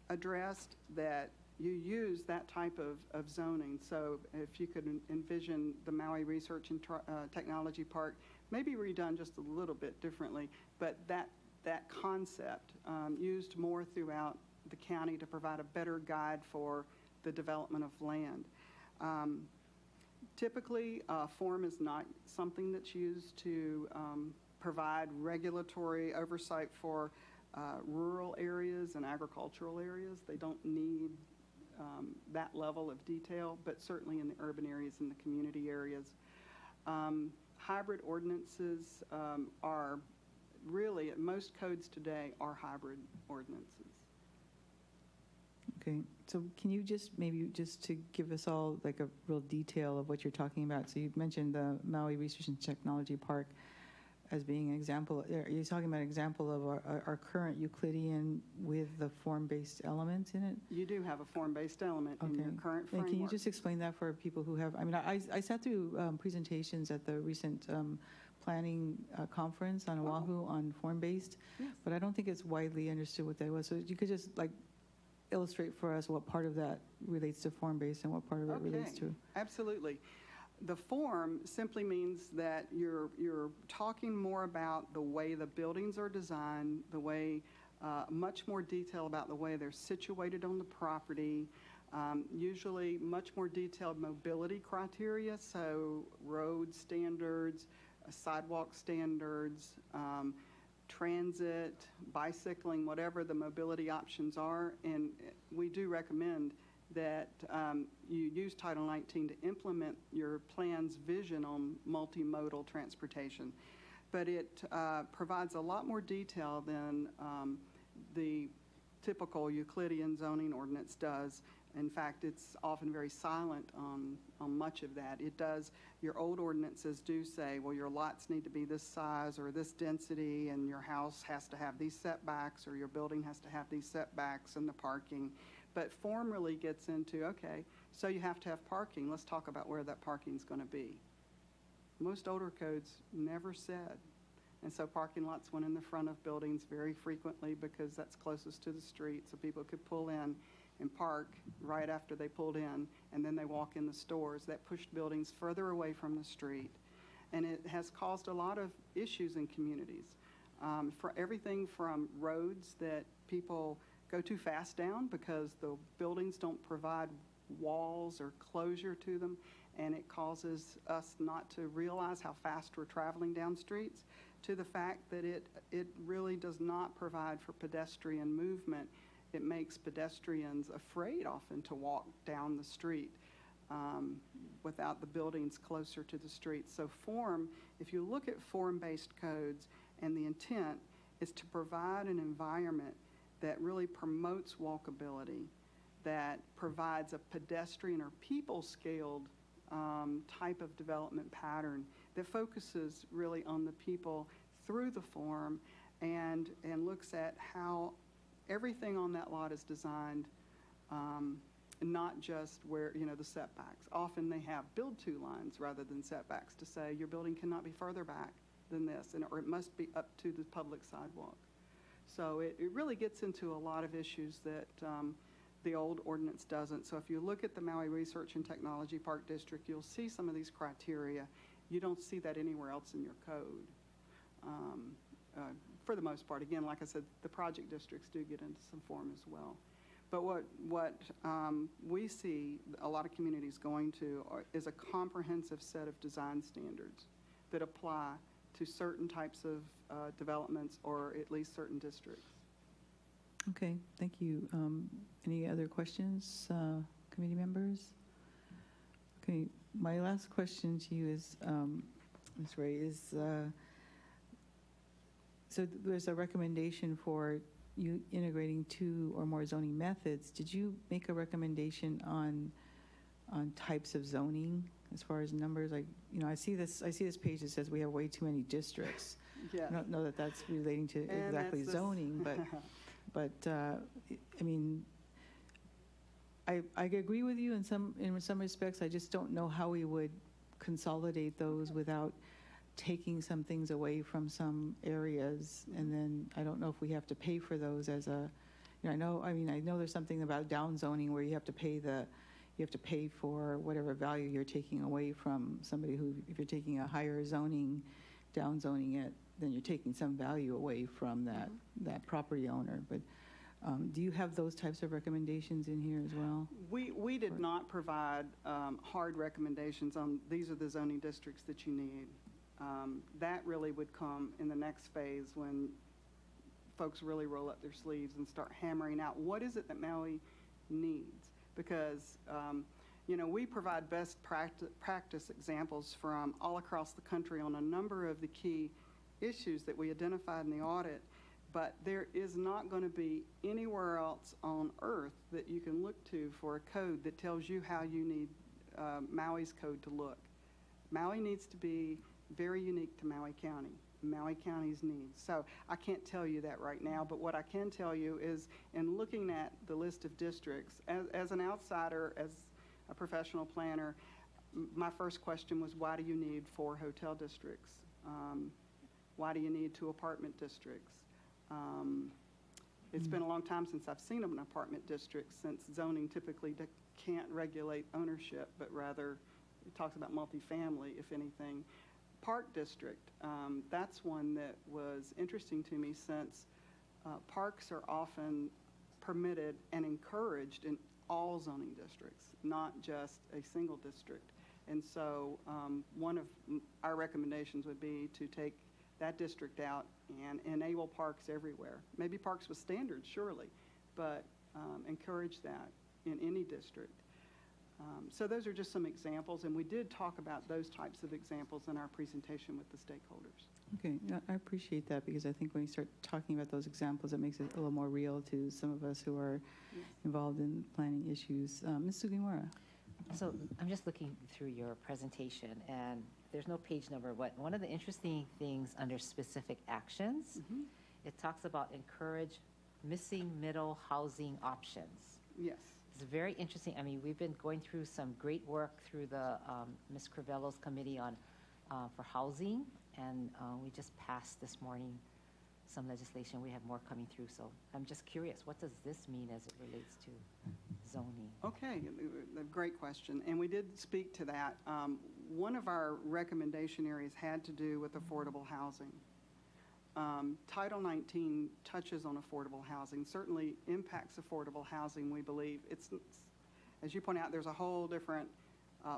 addressed, that you use that type of zoning. So if you could envision the Maui Research and Technology Park, maybe redone just a little bit differently, but that concept used more throughout the county to provide a better guide for the development of land. Typically, form is not something that's used to provide regulatory oversight for rural areas and agricultural areas. They don't need that level of detail, but certainly in the urban areas and the community areas. Hybrid ordinances are really, most codes today are hybrid ordinances. Okay, so can you maybe to give us all like a real detail of what you're talking about? So you mentioned the Maui Research and Technology Park as being an example. Are you talking about an example of our current Euclidean with the form-based elements in it? You do have a form-based element in your current framework. And can you just explain that for people who have, I sat through presentations at the recent planning conference on Oahu on form-based, yes, but I don't think it's widely understood what that was. So you could just illustrate for us what part of that relates to form-based and what part of it relates to. Absolutely. The form simply means that you're talking more about the way the buildings are designed, the way, much more detail about the way they're situated on the property, usually much more detailed mobility criteria, so road standards, sidewalk standards, transit, bicycling, whatever the mobility options are. And we do recommend that you use Title 19 to implement your plan's vision on multimodal transportation. But it provides a lot more detail than the typical Euclidean zoning ordinance does. In fact, it's often very silent on much of that. It does, your old ordinances do say, well, your lots need to be this size or this density, and your house has to have these setbacks, or your building has to have these setbacks, and the parking. But form really gets into, okay, so you have to have parking. Let's talk about where that parking is going to be. Most older codes never said. And so parking lots went in the front of buildings very frequently because that's closest to the street, so people could pull in and park right after they pulled in, and then they walk in the stores. That pushed buildings further away from the street. And it has caused a lot of issues in communities. For everything from roads that people go too fast down because the buildings don't provide walls or closure to them, and it causes us not to realize how fast we're traveling down streets, to the fact that it really does not provide for pedestrian movement. It makes pedestrians afraid often to walk down the street without the buildings closer to the street. So form, if you look at form-based codes, and the intent is to provide an environment that really promotes walkability, that provides a pedestrian or people-scaled type of development pattern that focuses really on the people through the form, and looks at how everything on that lot is designed, not just where, the setbacks. Often they have build-to lines rather than setbacks to say your building cannot be further back than this, or it must be up to the public sidewalk. So it really gets into a lot of issues that The old ordinance doesn't. So if you look at the Maui Research and Technology Park District, you'll see some of these criteria. You don't see that anywhere else in your code. For the most part, again, like I said, the project districts do get into some form as well. But what we see a lot of communities going to is a comprehensive set of design standards that apply to certain types of developments or at least certain districts. Okay, thank you. Any other questions, committee members? Okay, my last question to you is, Ms. Ray, is so there's a recommendation for you integrating 2 or more zoning methods. Did you make a recommendation on types of zoning as far as numbers? Like, I see this page that says we have way too many districts. Yeah. I don't know that that's relating to exactly zoning, but I mean, I agree with you in some respects. I just don't know how we would consolidate those without taking some things away from some areas, and then I don't know if we have to pay for those as a, I know there's something about downzoning where you have to pay for whatever value you're taking away from somebody who, if you're taking a higher zoning, downzoning it, then you're taking some value away from that property owner. But do you have those types of recommendations in here as well? We did not provide hard recommendations on these are the zoning districts that you need. That really would come in the next phase when folks really roll up their sleeves and start hammering out what is it that Maui needs. Because, we provide best practice examples from all across the country on a number of the key issues that we identified in the audit, but there is not going to be anywhere else on earth that you can look to for a code that tells you how you need Maui's code to look. Maui needs to be very unique to Maui County, Maui County's needs. So I can't tell you that right now, but what I can tell you is in looking at the list of districts, as an outsider, as a professional planner, my first question was, why do you need 4 hotel districts? Why do you need 2 apartment districts? It's been a long time since I've seen an apartment district, since zoning typically can't regulate ownership, but rather it talks about multifamily, if anything. Park district, that's one that was interesting to me since parks are often permitted and encouraged in all zoning districts, not just a single district. And so one of our recommendations would be to take that district out and enable parks everywhere. Maybe parks with standards, surely, but encourage that in any district. So those are just some examples, and we did talk about those types of examples in our presentation with the stakeholders. Okay, I appreciate that, because I think when you start talking about those examples, it makes it a little more real to some of us who are involved in planning issues. Ms. Sugimura. So I'm just looking through your presentation, and there's no page number, but one of the interesting things under specific actions, it talks about encourage missing middle housing options. Yes. It's very interesting. I mean, we've been going through some great work through the Ms. Crivello's committee on for housing, and we just passed this morning some legislation. We have more coming through, so I'm just curious, what does this mean as it relates to zoning? Okay, a great question, and we did speak to that. One of our recommendation areas had to do with affordable housing. Title 19 touches on affordable housing, certainly impacts affordable housing, we believe. It's, as you point out, there's a whole different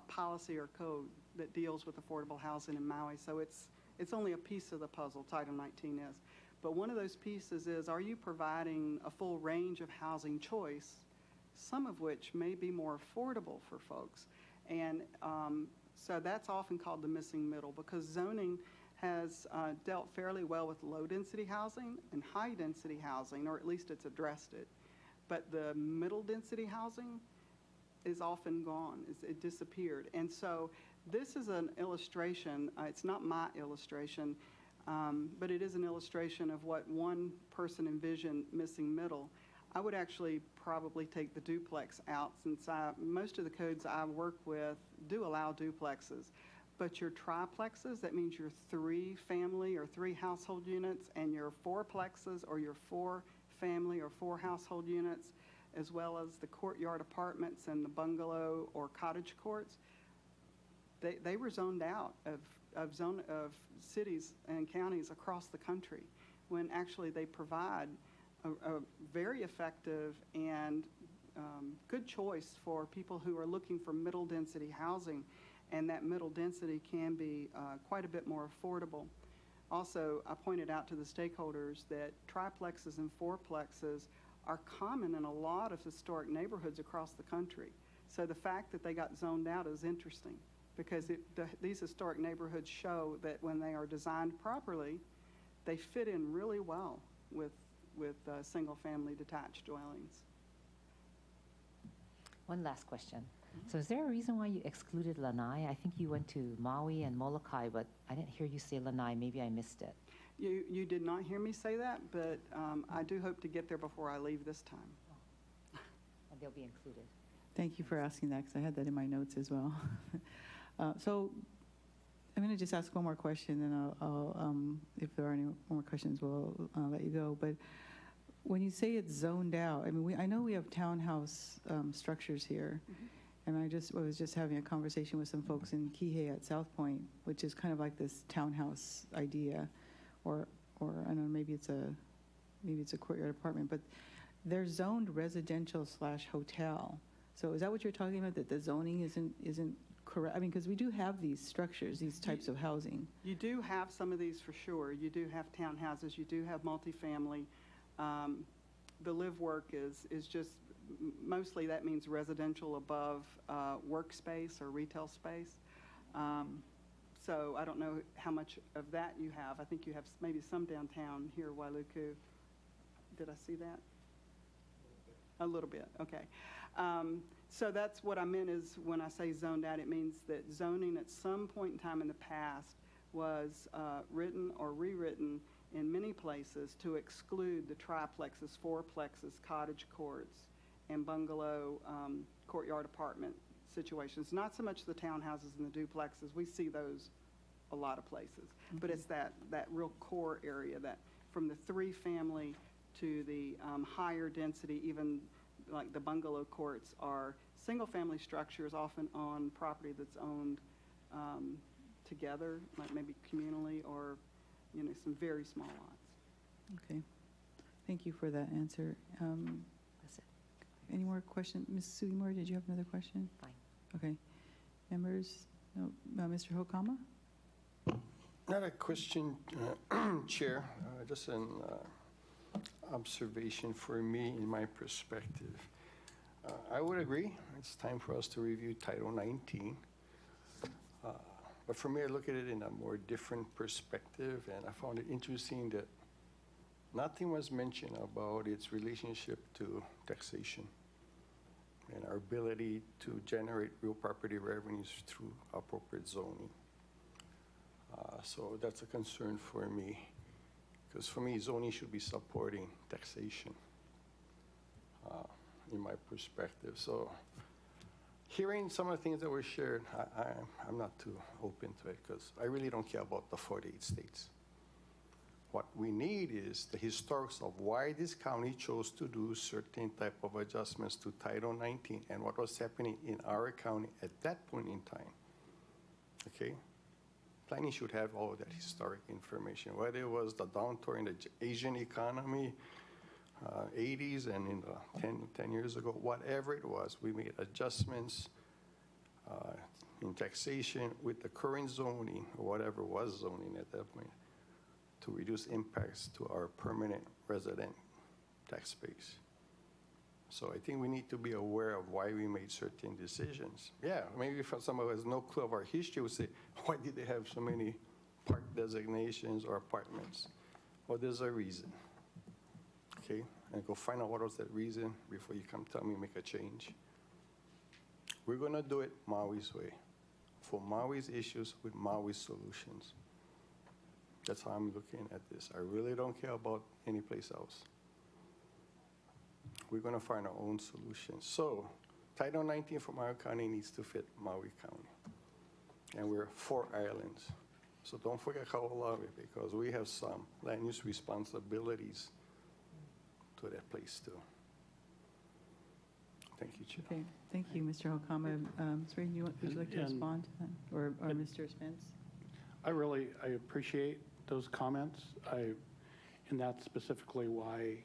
policy or code that deals with affordable housing in Maui, so it's only a piece of the puzzle, Title 19 is. But one of those pieces is, are you providing a full range of housing choice, some of which may be more affordable for folks? And so that's often called the missing middle, because zoning has dealt fairly well with low-density housing and high-density housing, or at least it's addressed it. But the middle-density housing is often gone. It disappeared. And so this is an illustration. It's not my illustration, but it is an illustration of what one person envisioned missing middle. I would actually probably take the duplex out, since most of the codes I work with do allow duplexes. But your triplexes, that means your 3 family or 3 household units, and your 4plexes or your 4 family or 4 household units, as well as the courtyard apartments and the bungalow or cottage courts, they were zoned out of cities and counties across the country, when actually they provide a very effective and good choice for people who are looking for middle density housing, and that middle density can be quite a bit more affordable. Also, I pointed out to the stakeholders that triplexes and fourplexes are common in a lot of historic neighborhoods across the country. So the fact that they got zoned out is interesting, because these historic neighborhoods show that when they are designed properly, they fit in really well with single-family detached dwellings. One last question. So is there a reason why you excluded Lanai? I think you went to Maui and Molokai, but I didn't hear you say Lanai. Maybe I missed it. You did not hear me say that, but I do hope to get there before I leave this time. And they'll be included. Thank you for asking that, because I had that in my notes as well. So I'm going to just ask one more question, and I'll if there are any more questions, we'll let you go. But when you say it's zoned out, I mean, I know we have townhouse structures here, and I was just having a conversation with some folks in Kihei at South Point, which is kind of like this townhouse idea, or I don't know, maybe it's a courtyard apartment, but they're zoned residential / hotel. So is that what you're talking about? That the zoning isn't correct? I mean, because we do have these structures, these types of housing. You do have some of these for sure. You do have townhouses. You do have multifamily. The live work is just mostly, that means residential above workspace or retail space. So I don't know how much of that you have. I think you have maybe some downtown here, Wailuku. Did I see that? A little bit, okay. So that's what I meant is when I say zoned out, it means that zoning at some point in time in the past was written or rewritten in many places to exclude the triplexes, fourplexes, cottage courts, and bungalow courtyard apartment situations. Not so much the townhouses and the duplexes. We see those a lot of places. But it's that real core area, that from the 3-family to the higher density, even like the bungalow courts are single-family structures, often on property that's owned together, like maybe communally, or some very small lots. Okay. Thank you for that answer. That's it. Any more questions? Ms. Sugimura, did you have another question? Fine. Okay. Members? No, Mr. Hokama? Not a question, Chair, just an observation for me in my perspective. I would agree, it's time for us to review Title 19. But for me, I look at it in a more different perspective, and I found it interesting that nothing was mentioned about its relationship to taxation and our ability to generate real property revenues through appropriate zoning. So that's a concern for me, because for me, zoning should be supporting taxation in my perspective. So hearing some of the things that were shared, I'm not too open to it, because I really don't care about the 48 states. What we need is the historics of why this county chose to do certain type of adjustments to Title 19 and what was happening in our county at that point in time. Okay? Planning should have all of that historic information, whether it was the downturn in the Asian economy, 80s and in the 10 years ago, whatever it was, we made adjustments in taxation with the current zoning, or whatever was zoning at that point, to reduce impacts to our permanent resident tax base. So I think we need to be aware of why we made certain decisions. Yeah, maybe for someone who has no clue of our history, would say, why did they have so many park designations or apartments? Well, there's a reason. Okay, and go find out what was that reason before you come tell me make a change. We're gonna do it Maui's way, for Maui's issues with Maui's solutions. That's how I'm looking at this. I really don't care about any place else. We're gonna find our own solutions. So, Title 19 for Maui County needs to fit Maui County. And we're 4 islands. So don't forget Kaho'olawe, because we have some land use responsibilities to that place too. Chair. Okay, thank you, Mr. Hokama. Ms. Ray, would you like to And- respond to that? Or Mr. Spence? I appreciate those comments. And that's specifically why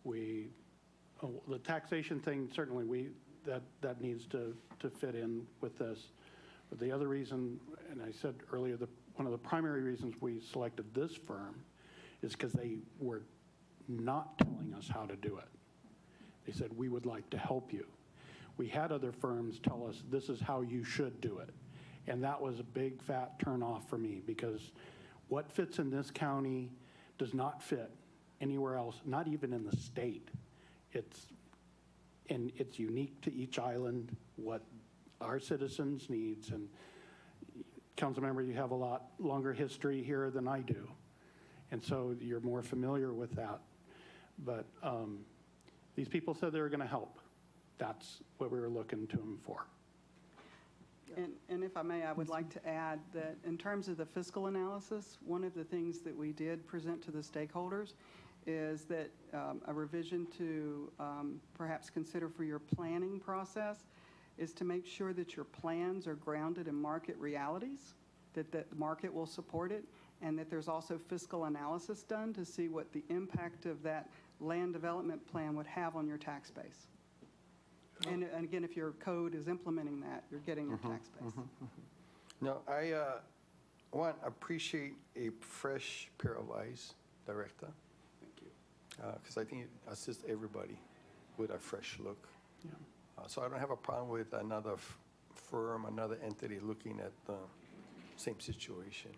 the taxation thing, certainly that needs to fit in with this. But the other reason, and I said earlier, one of the primary reasons we selected this firm is because they were not telling us how to do it. They said, we would like to help you. We had other firms tell us, this is how you should do it. And that was a big fat turnoff for me, because what fits in this county does not fit anywhere else, not even in the state. And it's unique to each island, what our citizens needs. And Councilmember, you have a lot longer history here than I do. And so you're more familiar with that. But these people said they were going to help. That's what we were looking to them for. And if I may, I would like to add that in terms of the fiscal analysis, one of the things that we did present to the stakeholders is that a revision to perhaps consider for your planning process is to make sure that your plans are grounded in market realities, that the market will support it, and that there's also fiscal analysis done to see what the impact of that land development plan would have on your tax base. And again, if your code is implementing that, you're getting your tax base. No, I appreciate a fresh pair of eyes, Director. Thank you. Because I think it assists everybody with a fresh look. Yeah. So I don't have a problem with another firm, another entity looking at the same situation.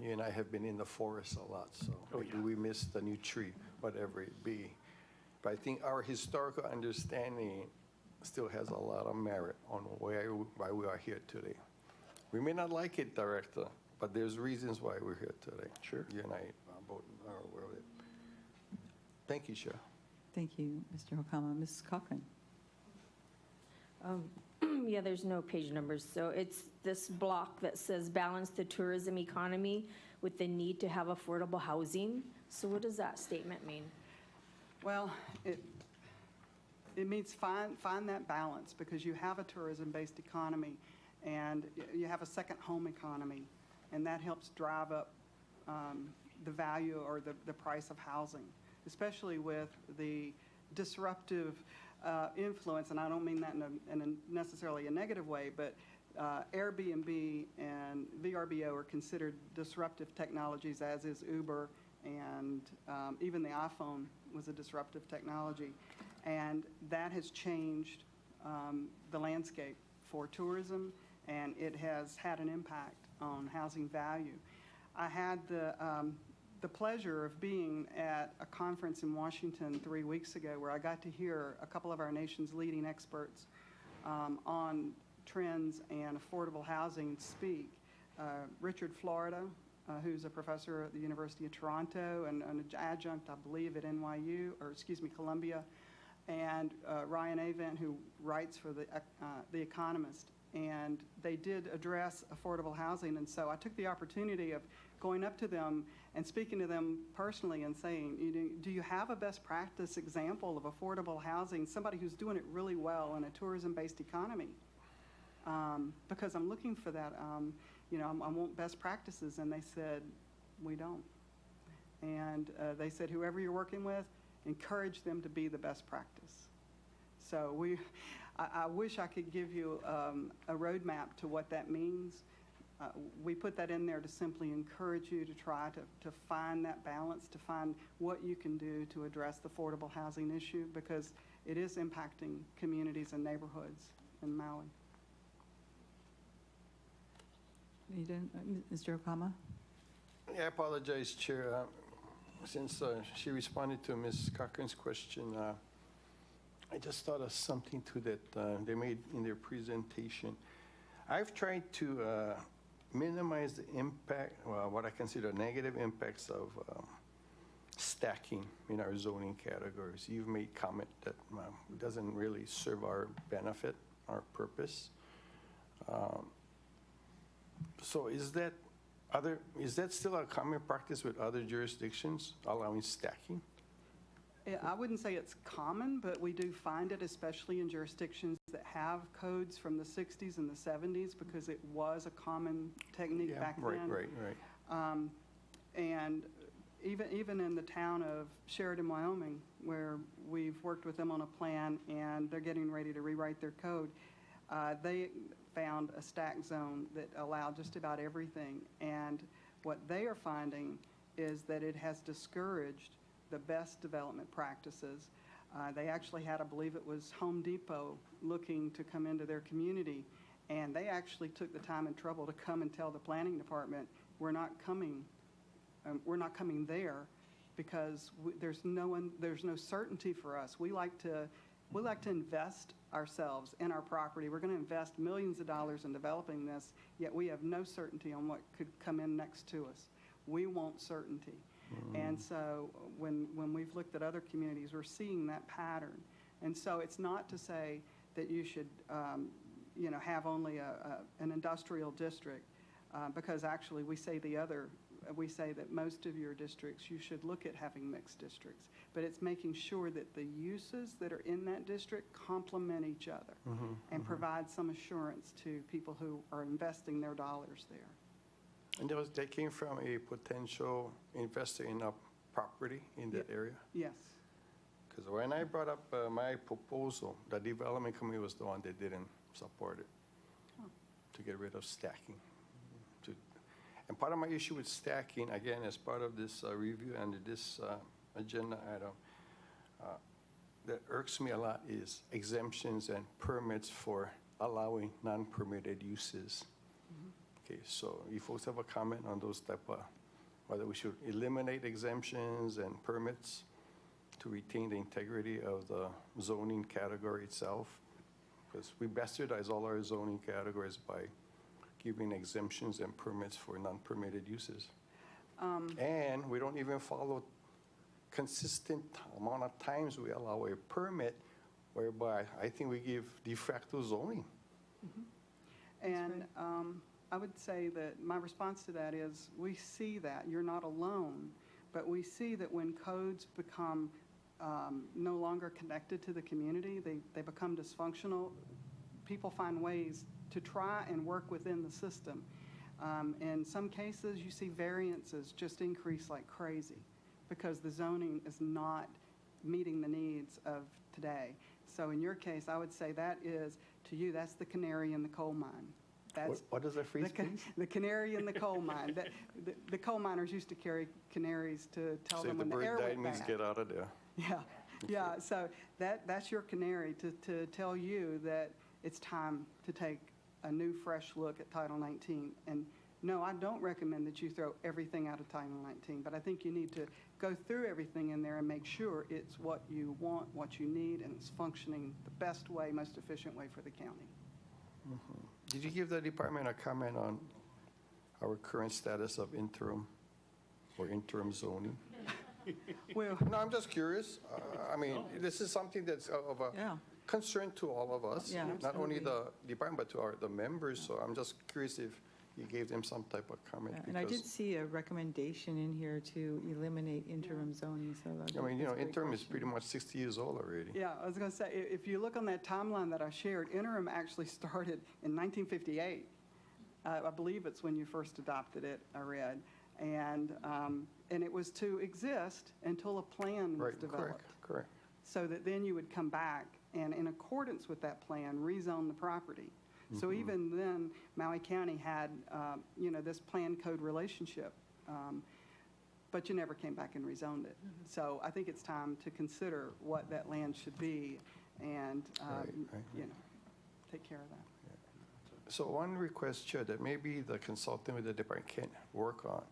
You and I have been in the forest a lot, so maybe we missed the new tree, whatever it be. But I think our historical understanding still has a lot of merit on why we are here today. We may not like it, Director, but there's reasons why we're here today. Sure. You and I both are aware of it. Thank you, Chair. Thank you, Mr. Hokama. Ms. Cochran? Yeah, there's no page numbers. So it's this block that says balance the tourism economy with the need to have affordable housing. So what does that statement mean? Well, it means find that balance, because you have a tourism-based economy and you have a second home economy, and that helps drive up the value or the price of housing, especially with the disruptive influence, and I don't mean that in a necessarily a negative way, but Airbnb and VRBO are considered disruptive technologies, as is Uber, and even the iPhone was a disruptive technology. And that has changed the landscape for tourism, and it has had an impact on housing value. I had the pleasure of being at a conference in Washington 3 weeks ago where I got to hear a couple of our nation's leading experts on trends and affordable housing speak. Richard Florida, who's a professor at the University of Toronto and an adjunct, I believe, at Columbia, and Ryan Avent, who writes for The Economist. And they did address affordable housing, and so I took the opportunity of going up to them and speaking to them personally and saying, do you have a best practice example of affordable housing, somebody who's doing it really well in a tourism-based economy? Because I'm looking for that, I want best practices, and they said, we don't. And they said, whoever you're working with, encourage them to be the best practice. So I wish I could give you a roadmap to what that means. We put that in there to simply encourage you to try to find that balance, to find what you can do to address the affordable housing issue, because it is impacting communities and neighborhoods in Maui. You done, Mr. Hokama? Yeah, I apologize, Chair. Since she responded to Ms. Cochran's question, I just thought of something to that they made in their presentation. I've tried to minimize the impact, what I consider negative impacts of stacking in our zoning categories. You've made comment that it doesn't really serve our benefit, our purpose. So is that still a common practice with other jurisdictions, allowing stacking? I wouldn't say it's common, but we do find it, especially in jurisdictions that have codes from the 60s and the 70s, because it was a common technique back then. Right. And even in the town of Sheridan, Wyoming, where we've worked with them on a plan and they're getting ready to rewrite their code, they found a stack zone that allowed just about everything. And what they are finding is that it has discouraged the best development practices. They actually had, I believe it was Home Depot, looking to come into their community, and they actually took the time and trouble to come and tell the planning department, we're not coming there because there's no certainty for us. We like to invest ourselves in our property. We're going to invest millions of dollars in developing this, yet we have no certainty on what could come in next to us. We want certainty. And so when we've looked at other communities, we're seeing that pattern. And so it's not to say that you should, have only an industrial district, because actually we say that most of your districts, you should look at having mixed districts. But it's making sure that the uses that are in that district complement each other and provide some assurance to people who are investing their dollars there. And that came from a potential investor in a property in that area? Yes. Because when I brought up my proposal, the development committee was the one that didn't support it, to get rid of stacking. And part of my issue with stacking, again, as part of this review under this agenda item, that irks me a lot is exemptions and permits for allowing non-permitted uses. Okay, so you folks have a comment on those type of, whether we should eliminate exemptions and permits to retain the integrity of the zoning category itself? Because we bastardize all our zoning categories by giving exemptions and permits for non-permitted uses. And we don't even follow consistent amount of times we allow a permit, whereby I think we give de facto zoning. And I would say that my response to that is, we see that, you're not alone, but we see that when codes become no longer connected to the community, they become dysfunctional, people find ways to try and work within the system. In some cases, you see variances just increase like crazy because the zoning is not meeting the needs of today. So in your case, I would say that is, to you, that's the canary in the coal mine. What is the phrase, please? The canary in the coal mine. The coal miners used to carry canaries to tell them when the air went bad. So if the bird died, means get out of there. Yeah. So that's your canary to tell you that it's time to take a new, fresh look at Title 19. And no, I don't recommend that you throw everything out of Title 19, but I think you need to go through everything in there and make sure it's what you want, what you need, and it's functioning the best way, most efficient way for the county. Did you give the department a comment on our current status of interim zoning? Well, no, I'm just curious. I mean, this is something that's of a concern to all of us, not only the department, but to the members. So I'm just curious if you gave them some type of comment. And I did see a recommendation in here to eliminate interim zoning. So I mean, interim is pretty much 60 years old already. Yeah, I was going to say, if you look on that timeline that I shared, interim actually started in 1958. I believe it's when you first adopted it, I read. And it was to exist until a plan was developed. Correct. So that then you would come back and, in accordance with that plan, rezone the property. So even then, Maui County had, this plan code relationship, but you never came back and rezoned it. So I think it's time to consider what that land should be and, take care of that. So one request, Chair, that maybe the consultant with the department can work on.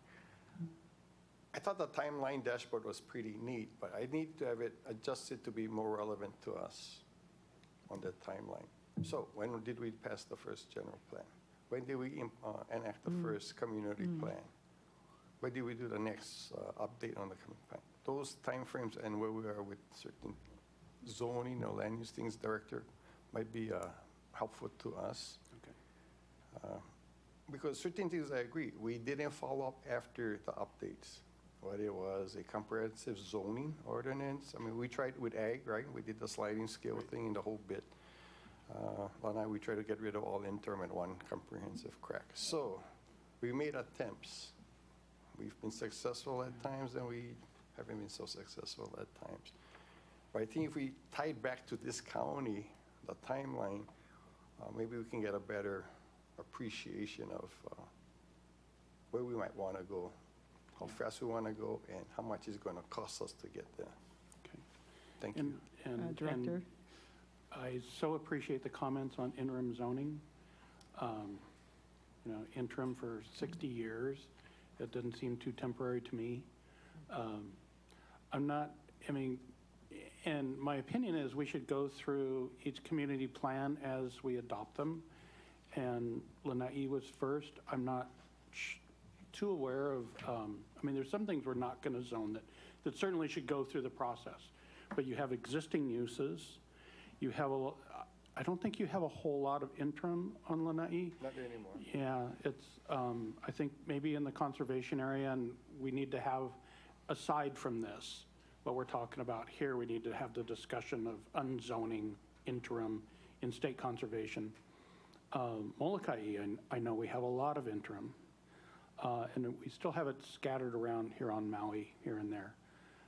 I thought the timeline dashboard was pretty neat, but I need to have it adjusted to be more relevant to us on the timeline. So when did we pass the first general plan? When did we enact the first community plan? When did we do the next update on the community plan? Those timeframes and where we are with certain zoning or land use things, Director, might be helpful to us. Okay. Because certain things I agree, we didn't follow up after the updates. what it was, a comprehensive zoning ordinance. I mean, we tried with ag, right? We did the sliding scale thing in the whole bit. Lana, we tried to get rid of all interim and one comprehensive crack. So we made attempts. We've been successful at times, and we haven't been so successful at times. But I think if we tie it back to this county, the timeline, maybe we can get a better appreciation of where we might want to go, how fast we want to go, and how much it's going to cost us to get there. Okay. Thank you. And Director? I so appreciate the comments on interim zoning. Interim for 60 years, it doesn't seem too temporary to me. And my opinion is we should go through each community plan as we adopt them. And Lanai was first. I'm not too aware of, there's some things we're not going to zone that certainly should go through the process. But you have existing uses. You have I don't think you have a whole lot of interim on Lanai. Not anymore. Yeah, it's, I think maybe in the conservation area, and we need to have, aside from this, what we're talking about here, we need to have the discussion of unzoning interim in state conservation. Molokai, I know we have a lot of interim, and we still have it scattered around here on Maui, here and there.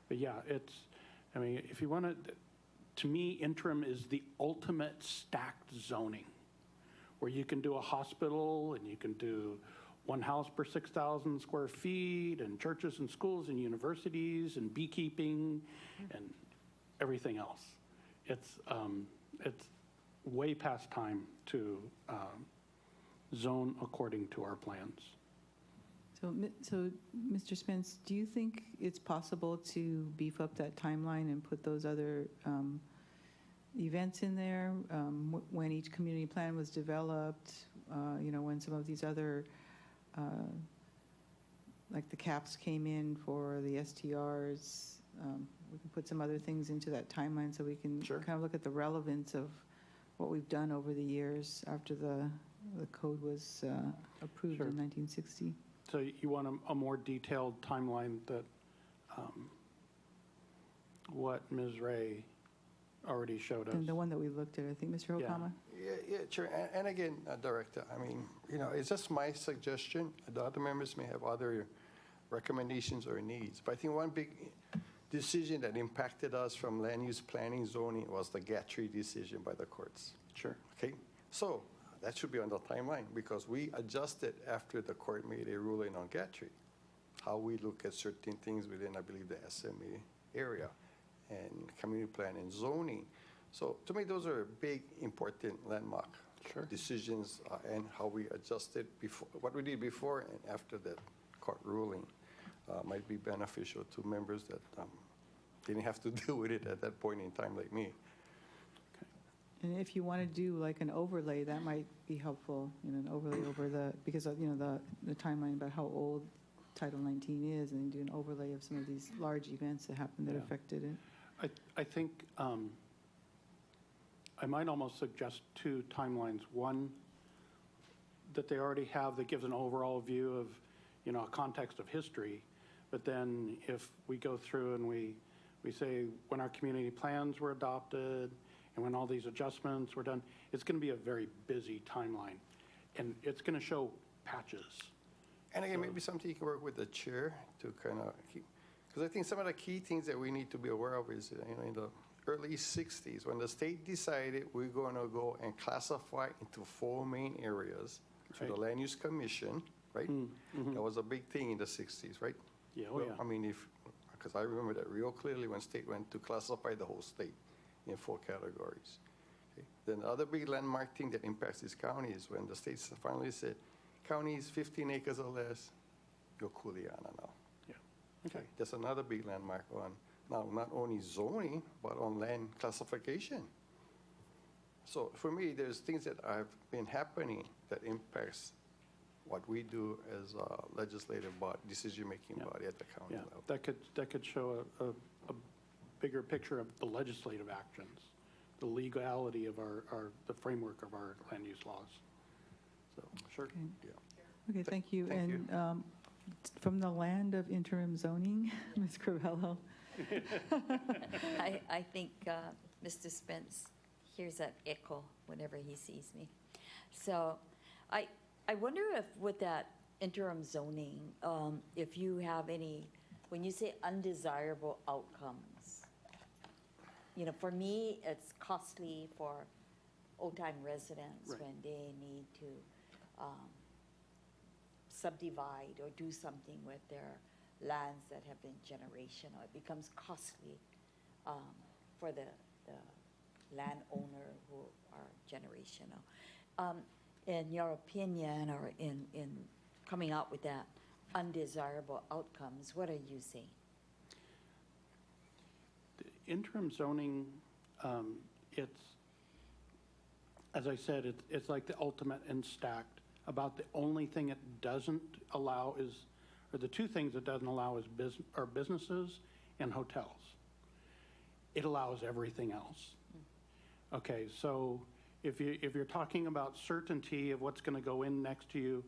But yeah, if you want to me, interim is the ultimate stacked zoning, where you can do a hospital and you can do one house per 6,000 square feet, and churches and schools and universities and beekeeping and everything else. It's way past time to zone according to our plans. So, Mr. Spence, do you think it's possible to beef up that timeline and put those other events in there when each community plan was developed, when some of these other, like the caps came in for the STRs, we can put some other things into that timeline so we can kind of look at the relevance of what we've done over the years after the code was approved in 1960. So you want a more detailed timeline that what Ms. Ray already showed us. And the one that we looked at, I think, Mr. Okama? Yeah, sure. And again, Director, it's just my suggestion. The other members may have other recommendations or needs. But I think one big decision that impacted us from land use planning zoning was the Gatry decision by the courts. Sure. Okay? So that should be on the timeline, because we adjusted after the court made a ruling on Gatry, how we look at certain things within, I believe, the SMA area and community plan and zoning. So to me, those are big, important landmark decisions, and how we adjusted before, what we did before and after that court ruling might be beneficial to members that didn't have to deal with it at that point in time like me. And if you want to do like an overlay, that might be helpful, an overlay over because of, the timeline about how old Title 19 is, and do an overlay of some of these large events that happened that affected it. I think I might almost suggest two timelines. One that they already have that gives an overall view of, a context of history. But then if we go through and we say when our community plans were adopted and when all these adjustments were done, it's going to be a very busy timeline. And it's going to show patches. And again, maybe something you can work with the chair to kind of keep, because I think some of the key things that we need to be aware of is, in the early 60s, when the state decided we're going to go and classify into 4 main areas through the Land Use Commission, right? That was a big thing in the 60s, right? Yeah, because I remember that real clearly when state went to classify the whole state in 4 categories. Okay. Then the other big landmark thing that impacts this county is when the state finally said, counties 15 acres or less, you're Kuleana now. Yeah. Okay. That's another big landmark on now not only zoning, but on land classification. So for me, there's things that have been happening that impacts what we do as a legislative body, decision-making body at the county level. That could show a bigger picture of the legislative actions, the legality of the framework of our land use laws. So, sure. Okay, thank you. Thank and you. from the land of interim zoning, Ms. Crivello. I think Mr. Spence hears that echo whenever he sees me. So I wonder if with that interim zoning, if you have any, when you say undesirable outcomes, you know, for me, it's costly for old-time residents Right. when they need to subdivide or do something with their lands that have been generational. It becomes costly for the landowner who are generational. In your opinion, or in coming out with that undesirable outcomes, what are you saying? The interim zoning, it's, as I said, it's like the ultimate and stacked. About the only thing it doesn't allow is, or the two things it doesn't allow is businesses and hotels. It allows everything else. Okay, so if you're talking about certainty of what's going to go in next to you,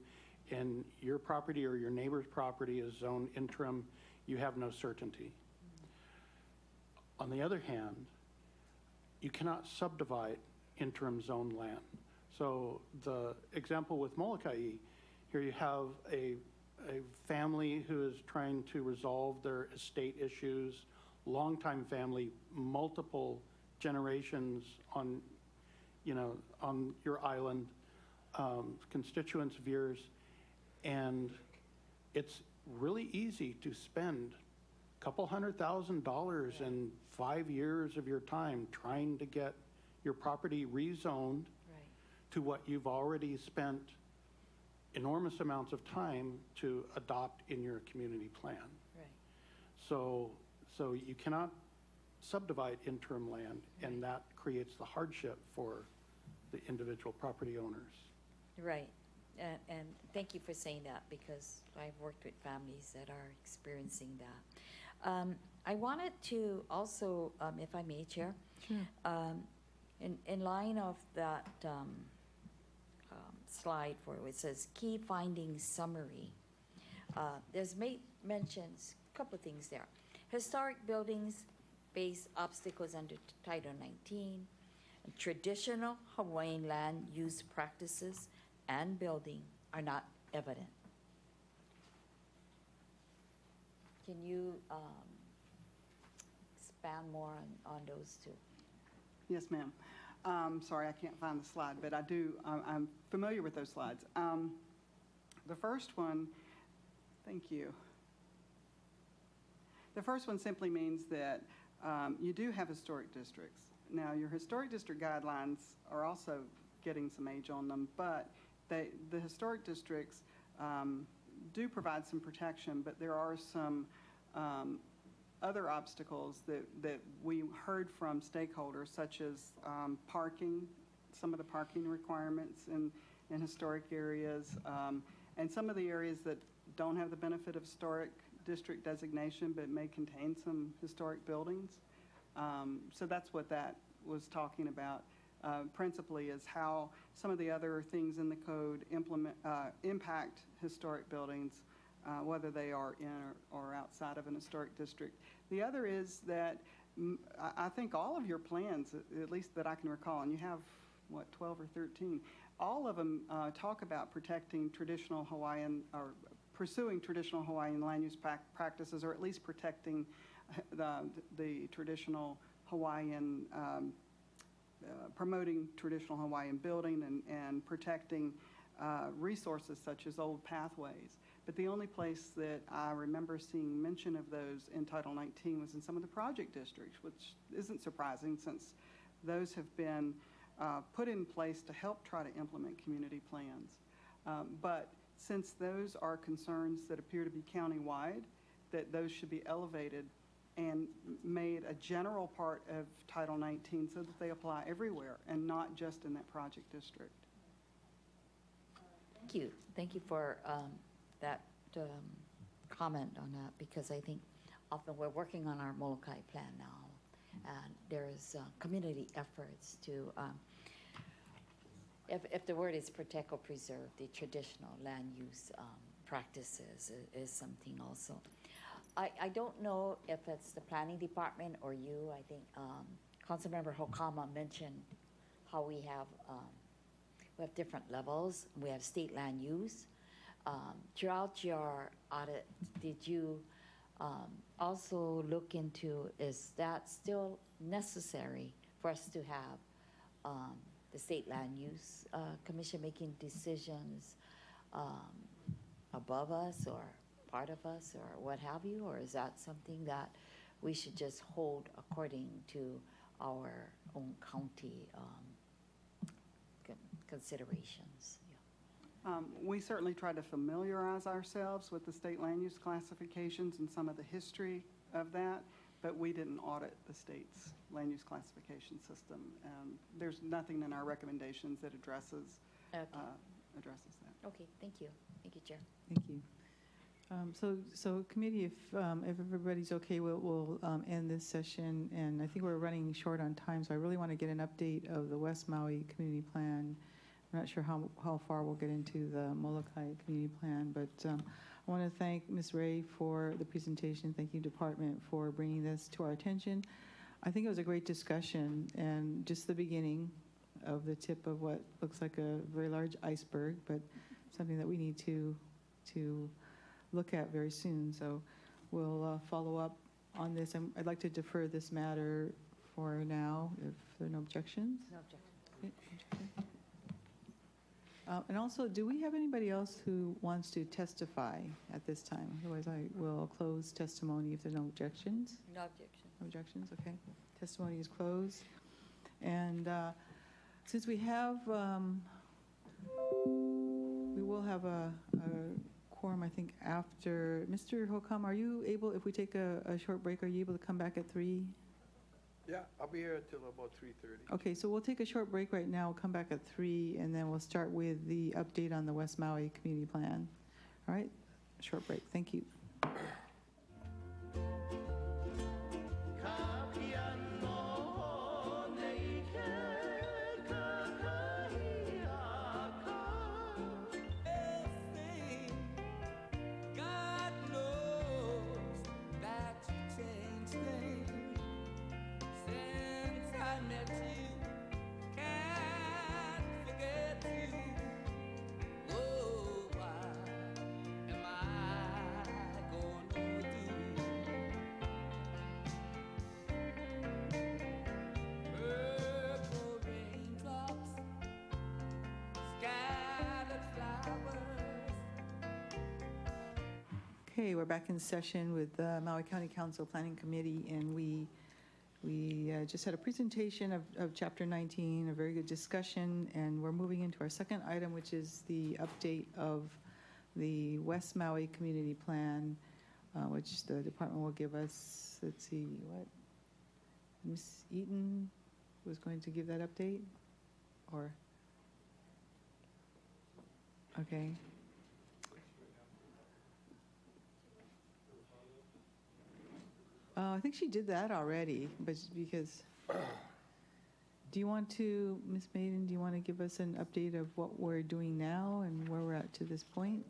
and your property or your neighbor's property is zoned interim, you have no certainty. On the other hand, you cannot subdivide interim zone land. So the example with Molokai, here you have a family who is trying to resolve their estate issues, longtime family, multiple generations on, you know, on your island, constituents of yours, and it's really easy to spend a couple $100,000 in 5 years of your time trying to get your property rezoned to what you've already spent enormous amounts of time to adopt in your community plan. Right. So you cannot subdivide interim land, and that creates the hardship for the individual property owners. Right. And thank you for saying that, because I've worked with families that are experiencing that. I wanted to also, if I may, Chair, Sure. in line of that slide where it says key findings summary, there's mentions a couple of things there. Historic buildings face obstacles under Title 19. Traditional Hawaiian land use practices and building are not evident. Can you expand more on those two? Yes, ma'am. Sorry, I can't find the slide, but I do, I'm familiar with those slides. The first one, thank you. The first one simply means that you do have historic districts. Now, your historic district guidelines are also getting some age on them, but the historic districts do provide some protection, but there are some other obstacles that we heard from stakeholders, such as parking, some of the parking requirements in historic areas, and some of the areas that don't have the benefit of historic district designation but may contain some historic buildings. So that's what that was talking about. Principally is how some of the other things in the code impact historic buildings, whether they are in or outside of an historic district. The other is that I think all of your plans, at least that I can recall, and you have, what, 12 or 13, all of them talk about protecting traditional Hawaiian, or pursuing traditional Hawaiian land use practices, or at least protecting the traditional Hawaiian, promoting traditional Hawaiian building and protecting resources such as old pathways. But the only place that I remember seeing mention of those in Title 19 was in some of the project districts, which isn't surprising since those have been put in place to help try to implement community plans. But since those are concerns that appear to be countywide, that those should be elevated and made a general part of Title 19 so that they apply everywhere and not just in that project district. Thank you. Thank you for that comment on that, because I think often we're working on our Molokai plan now, and there's community efforts to, if the word is protect or preserve the traditional land use practices is something also. I don't know if it's the planning department or you. I think Councilmember Hokama mentioned how we have different levels. We have state land use. Throughout your audit, did you also look into, is that still necessary for us to have the State Land Use Commission making decisions above us or part of us or what have you? Or is that something that we should just hold according to our own county considerations? We certainly try to familiarize ourselves with the state land use classifications and some of the history of that, but we didn't audit the state's land use classification system. There's nothing in our recommendations that addresses that. Okay, thank you. Thank you, Chair. Thank you. So committee, if everybody's okay, we'll end this session. And I think we're running short on time, so I really want to get an update of the West Maui Community Plan. I'm not sure how far we'll get into the Molokai Community Plan, but I want to thank Ms. Rhea for the presentation. Thank you, Department, for bringing this to our attention. I think it was a great discussion and just the beginning of the tip of what looks like a very large iceberg, but something that we need to look at very soon. So we'll follow up on this. I'd like to defer this matter for now, if there are no objections. No objection. Okay, and also, do we have anybody else who wants to testify at this time? Otherwise, I will close testimony if there are no objections. No objection. No objections, okay. Testimony is closed. And since we have, we will have a quorum, I think, after. Mr. Hokam, are you able, if we take a short break, are you able to come back at 3? Yeah, I'll be here until about 3:30. Okay, so we'll take a short break right now. We'll come back at 3, and then we'll start with the update on the West Maui Community Plan. All right, short break. Thank you. Okay, we're back in session with the Maui County Council Planning Committee, and we just had a presentation of Chapter 19, a very good discussion, and we're moving into our second item, which is the update of the West Maui Community Plan, which the department will give us. Let's see, what? Ms. Eaton was going to give that update? Or? Okay. I think she did that already, but because, do you want to, Ms. Maiden, do you want to give us an update of what we're doing now and where we're at to this point?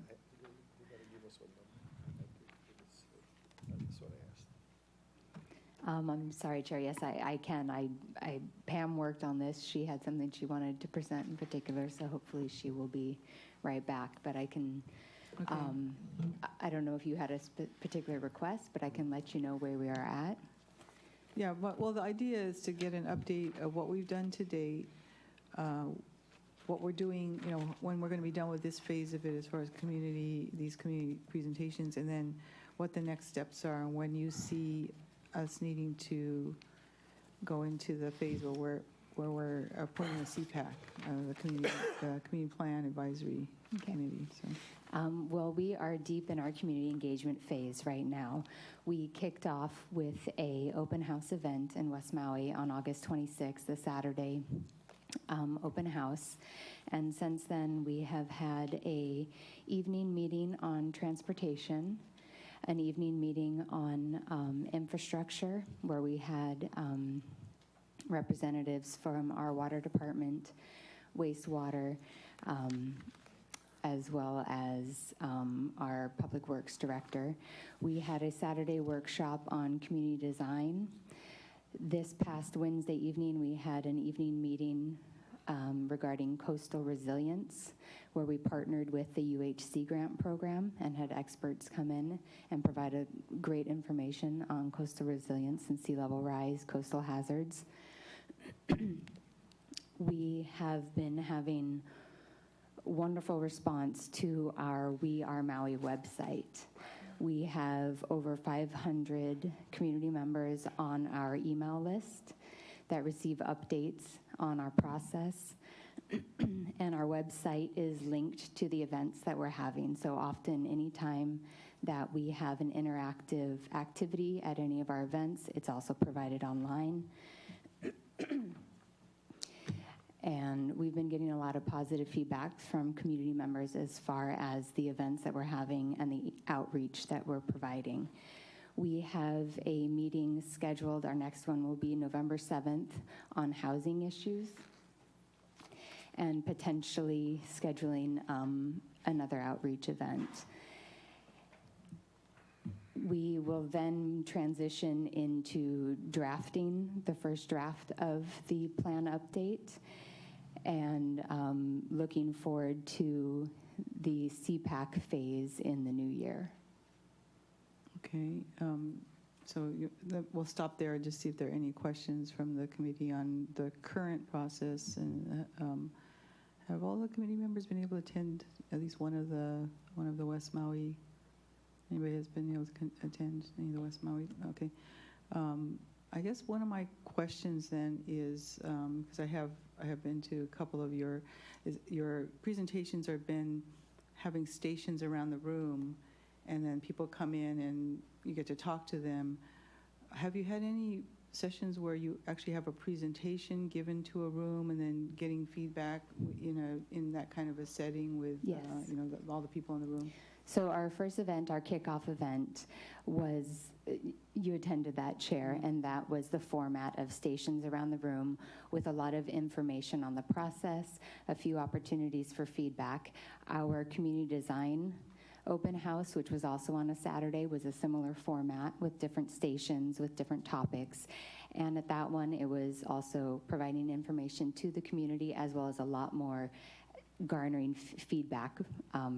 I'm sorry, Chair. Yes, I can. Pam worked on this. She had something she wanted to present in particular, so hopefully she will be right back. But I can, okay. I don't know if you had a particular request, but I can let you know where we are at. Yeah, well, the idea is to get an update of what we've done to date, what we're doing, when we're going to be done with this phase of it as far as these community presentations, and then what the next steps are and when you see us needing to go into the phase where we're appointing a CPAC, the Community Plan Advisory Committee. So. Well, we are deep in our community engagement phase right now. We kicked off with a open house event in West Maui on August 26th, a Saturday open house. And since then, we have had a evening meeting on transportation, an evening meeting on infrastructure, where we had representatives from our water department, wastewater, as well as our Public Works Director. We had a Saturday workshop on community design. This past Wednesday evening, we had an evening meeting regarding coastal resilience, where we partnered with the UHC grant program and had experts come in and provided great information on coastal resilience and sea level rise, coastal hazards. We have been having wonderful response to our We Are Maui website. We have over 500 community members on our email list that receive updates on our process. And our website is linked to the events that we're having. So often, anytime that we have an interactive activity at any of our events, it's also provided online. And we've been getting a lot of positive feedback from community members as far as the events that we're having and the outreach that we're providing. We have a meeting scheduled. Our next one will be November 7th on housing issues, and potentially scheduling another outreach event. We will then transition into drafting the first draft of the plan update, and looking forward to the CPAC phase in the new year. Okay, so we'll stop there and just see if there are any questions from the committee on the current process. And have all the committee members been able to attend at least one of the West Maui? Anybody has been able to attend any of the West Maui? Okay. I guess one of my questions then is, because I have been to a couple of your presentations have been having stations around the room, and then people come in and you get to talk to them. Have you had any sessions where you actually have a presentation given to a room and then getting feedback, in that kind of a setting with, yes, all the people in the room? So our first event, our kickoff event, was, you attended that, Chair, and that was the format of stations around the room with a lot of information on the process, a few opportunities for feedback. Our community design open house, which was also on a Saturday, was a similar format with different stations with different topics. And at that one, it was also providing information to the community, as well as a lot more garnering feedback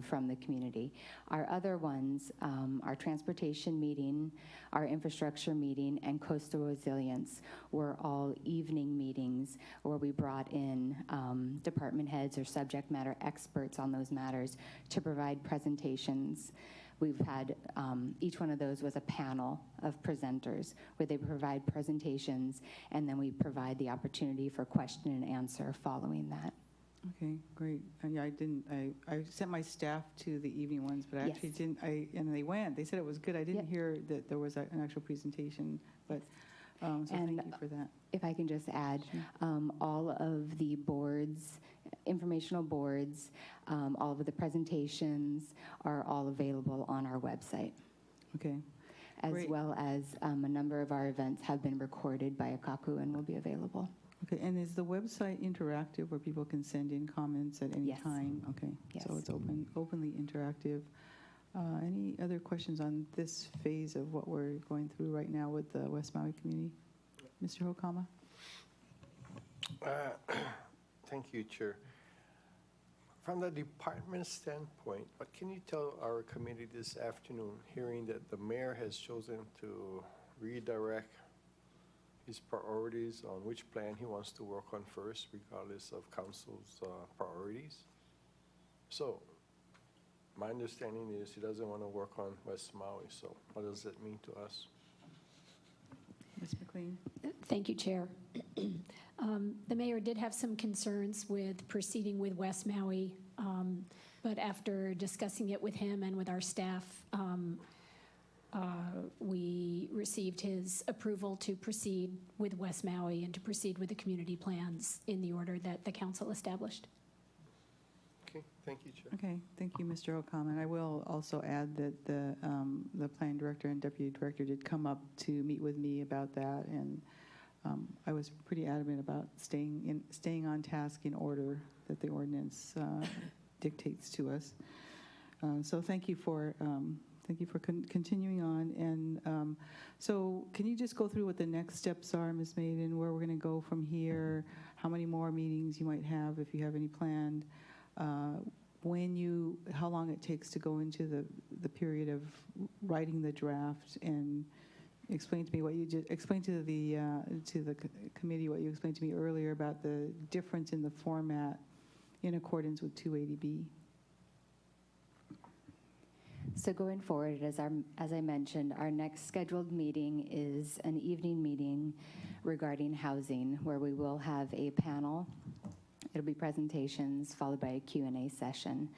from the community. Our other ones, our transportation meeting, our infrastructure meeting, and coastal resilience were all evening meetings where we brought in department heads or subject matter experts on those matters to provide presentations. We've had, each one of those was a panel of presenters where they provide presentations, and then we provide the opportunity for question and answer following that. Okay, great. Yeah, I sent my staff to the evening ones, but I actually didn't, and they went. They said it was good. I didn't hear that there was an actual presentation, but so thank you for that. If I can just add, all of the boards, informational boards, all of the presentations are all available on our website. Okay. As Great. well as a number of our events have been recorded by Akaku and will be available. Okay, and is the website interactive where people can send in comments at any Yes. time? Okay, Yes. so it's openly interactive. Any other questions on this phase of what we're going through right now with the West Maui community? Mr. Hokama? Thank you, Chair. From the department standpoint, what can you tell our committee this afternoon, hearing that the mayor has chosen to redirect his priorities on which plan he wants to work on first, regardless of council's priorities? So my understanding is he doesn't want to work on West Maui. So what does that mean to us? Ms. McLean? Thank you, Chair. The mayor did have some concerns with proceeding with West Maui, but after discussing it with him and with our staff, we received his approval to proceed with West Maui and to proceed with the community plans in the order that the council established. Okay, thank you, Chair. Okay, thank you, Mr. Hokama. And I will also add that the planning director and deputy director did come up to meet with me about that, and I was pretty adamant about staying on task in order, that the ordinance dictates to us. So thank you for continuing on. And so can you just go through what the next steps are, Ms. Maiden, where we're going to go from here, how many more meetings you might have if you have any planned, how long it takes to go into the period of writing the draft, and explain to me what you just explained to the committee what you explained to me earlier about the difference in the format in accordance with 280B. So going forward, as I mentioned, our next scheduled meeting is an evening meeting regarding housing, where we will have a panel. It'll be presentations followed by a Q&A session.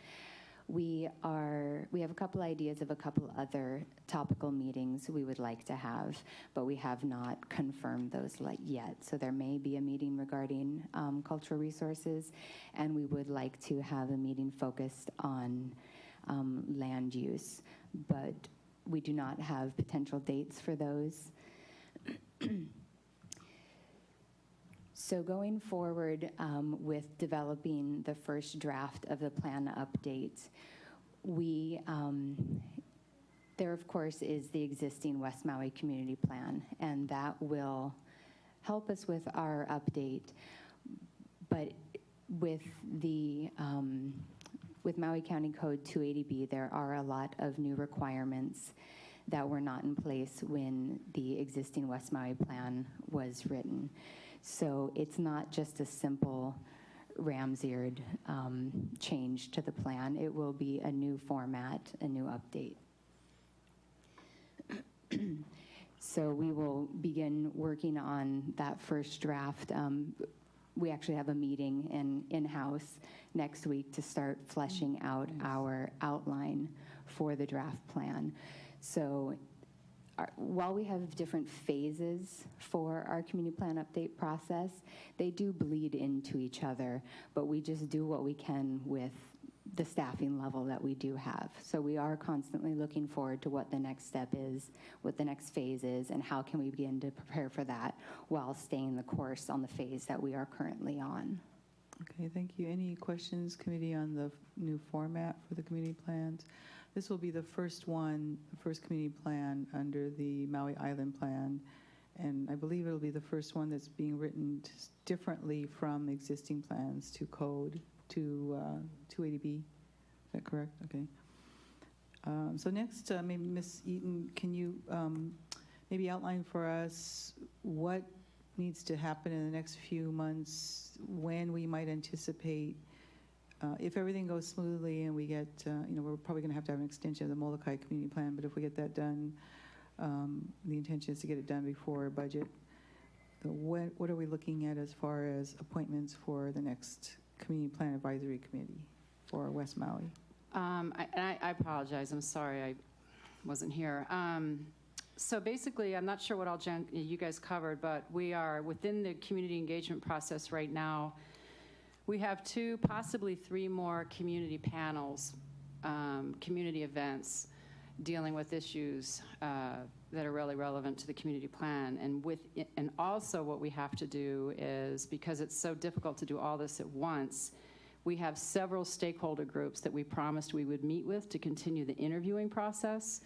We have a couple ideas of a couple other topical meetings we would like to have, but we have not confirmed those yet. So there may be a meeting regarding cultural resources, and we would like to have a meeting focused on land use, but we do not have potential dates for those. So going forward with developing the first draft of the plan update, there of course is the existing West Maui Community Plan, and that will help us with our update. But with Maui County Code 280B, there are a lot of new requirements that were not in place when the existing West Maui Plan was written. So it's not just a simple Ramsered change to the plan. It will be a new format, a new update. So we will begin working on that first draft. We actually have a meeting in-house next week to start fleshing out our outline for the draft plan. So while we have different phases for our community plan update process, they do bleed into each other, but we just do what we can with the staffing level that we do have. So we are constantly looking forward to what the next step is, what the next phase is, and how can we begin to prepare for that while staying the course on the phase that we are currently on. Okay, thank you. Any questions, committee, on the new format for the community plans? This will be the first community plan under the Maui Island Plan, and I believe it'll be the first one that's being written differently from existing plans to code, to 280B. Is that correct? Okay. So next, maybe Ms. Eaton, can you maybe outline for us what needs to happen in the next few months, when we might anticipate, if everything goes smoothly and we get, we're probably going to have an extension of the Molokai Community Plan, but if we get that done, the intention is to get it done before budget. What are we looking at as far as appointments for the next Community Plan Advisory Committee for West Maui? I apologize. I'm sorry I wasn't here. So basically, I'm not sure what all you guys covered, but we are within the community engagement process right now. We have 2, possibly 3 more community panels, community events dealing with issues that are really relevant to the community plan. And also what we have to do is, because it's so difficult to do all this at once, we have several stakeholder groups that we promised we would meet with to continue the interviewing process.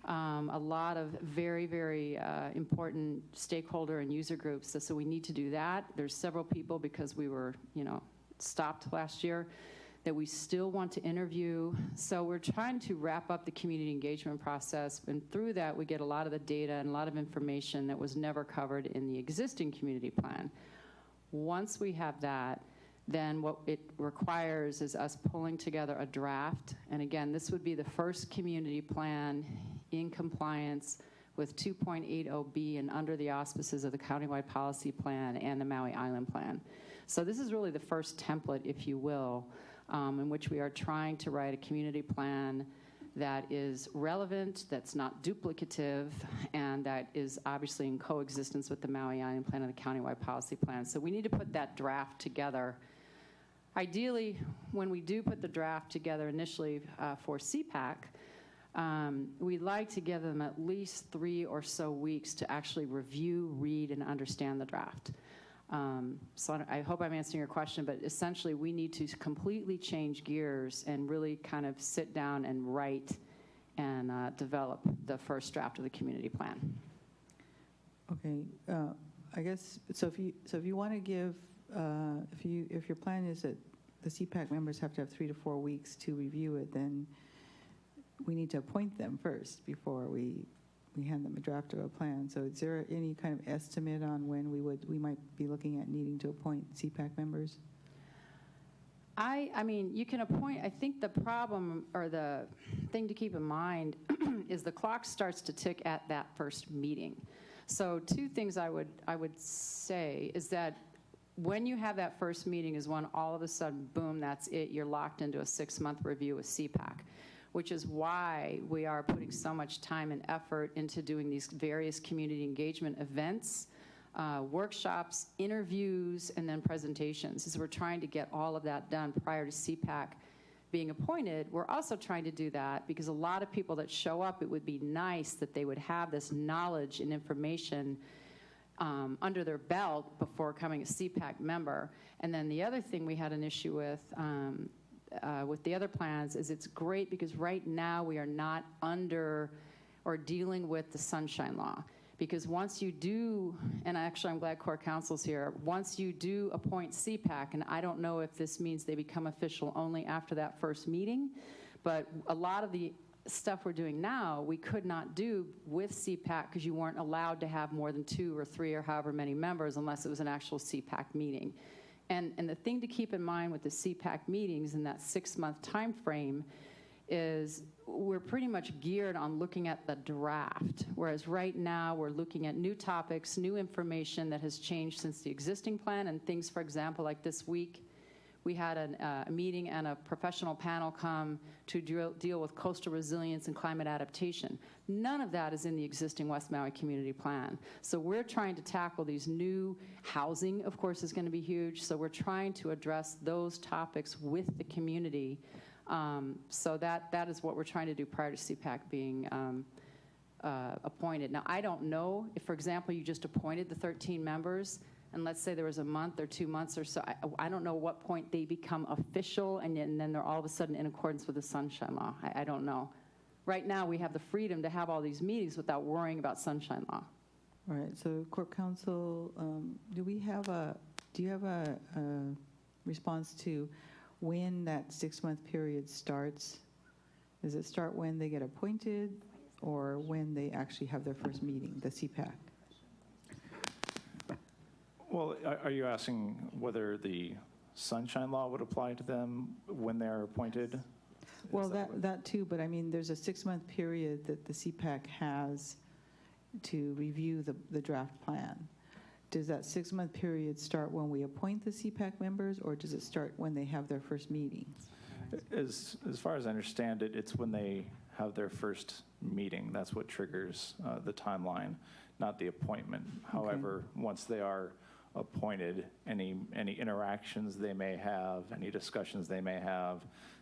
A lot of very, very important stakeholder and user groups, so we need to do that. There's several people, because we were, stopped last year, that we still want to interview. So we're trying to wrap up the community engagement process, and through that we get a lot of the data and a lot of information that was never covered in the existing community plan. Once we have that, then what it requires is us pulling together a draft. And again, this would be the first community plan in compliance with 2.80B and under the auspices of the countywide policy plan and the Maui Island Plan. So this is really the first template, if you will, in which we are trying to write a community plan that is relevant, that's not duplicative, and that is obviously in coexistence with the Maui Island Plan and the countywide policy plan. So we need to put that draft together. Ideally, when we do put the draft together initially for CPAC, we'd like to give them at least 3 or so weeks to actually review, read, and understand the draft. So I hope I'm answering your question, but essentially we need to completely change gears and really kind of sit down and write and develop the first draft of the community plan. Okay, I guess, so if you want to give, if your plan is that the CPAC members have to have 3 to 4 weeks to review it, then we need to appoint them first before we hand them a draft of a plan. So is there any kind of estimate on when we might be looking at needing to appoint CPAC members? I mean, you can appoint, I think the problem or the thing to keep in mind is the clock starts to tick at that first meeting. So 2 things I would say is that when you have that first meeting is when all of a sudden, boom, that's it, you're locked into a 6-month review with CPAC, which is why we are putting so much time and effort into doing these various community engagement events, workshops, interviews, and then presentations, as we're trying to get all of that done prior to CPAC being appointed. We're also trying to do that because a lot of people that show up, it would be nice that they would have this knowledge and information under their belt before becoming a CPAC member. And then the other thing we had an issue with the other plans is it's great because right now we are not under or dealing with the Sunshine Law. Because once you do, and actually I'm glad Core Council's here, once you do appoint CPAC, and I don't know if this means they become official only after that first meeting, but a lot of the stuff we're doing now, we could not do with CPAC because you weren't allowed to have more than 2 or 3 or however many members unless it was an actual CPAC meeting. And the thing to keep in mind with the CPAC meetings in that 6-month time frame is we're pretty much geared on looking at the draft, whereas right now we're looking at new topics, new information that has changed since the existing plan, and things, for example, like this week, we had a meeting and a professional panel come to deal with coastal resilience and climate adaptation. None of that is in the existing West Maui Community Plan. So we're trying to tackle these new housing, of course, is going to be huge. So we're trying to address those topics with the community. So that is what we're trying to do prior to CPAC being appointed. Now, I don't know if, for example, you just appointed the 13 members, and let's say there was a month or 2 months or so, I don't know what point they become official, and then they're all of a sudden in accordance with the Sunshine Law. I don't know. Right now, we have the freedom to have all these meetings without worrying about Sunshine Law. All right, so Corp Council, do you have a response to when that 6-month period starts? Does it start when they get appointed or when they actually have their first meeting, the CPAC? Well, are you asking whether the Sunshine Law would apply to them when they're appointed? Well, that too, but I mean, there's a 6-month period that the CPAC has to review the draft plan. Does that 6-month period start when we appoint the CPAC members, or does it start when they have their first meeting? As far as I understand it, it's when they have their first meeting. That's what triggers the timeline, not the appointment. Okay. However, once they are appointed, any interactions they may have, any discussions they may have,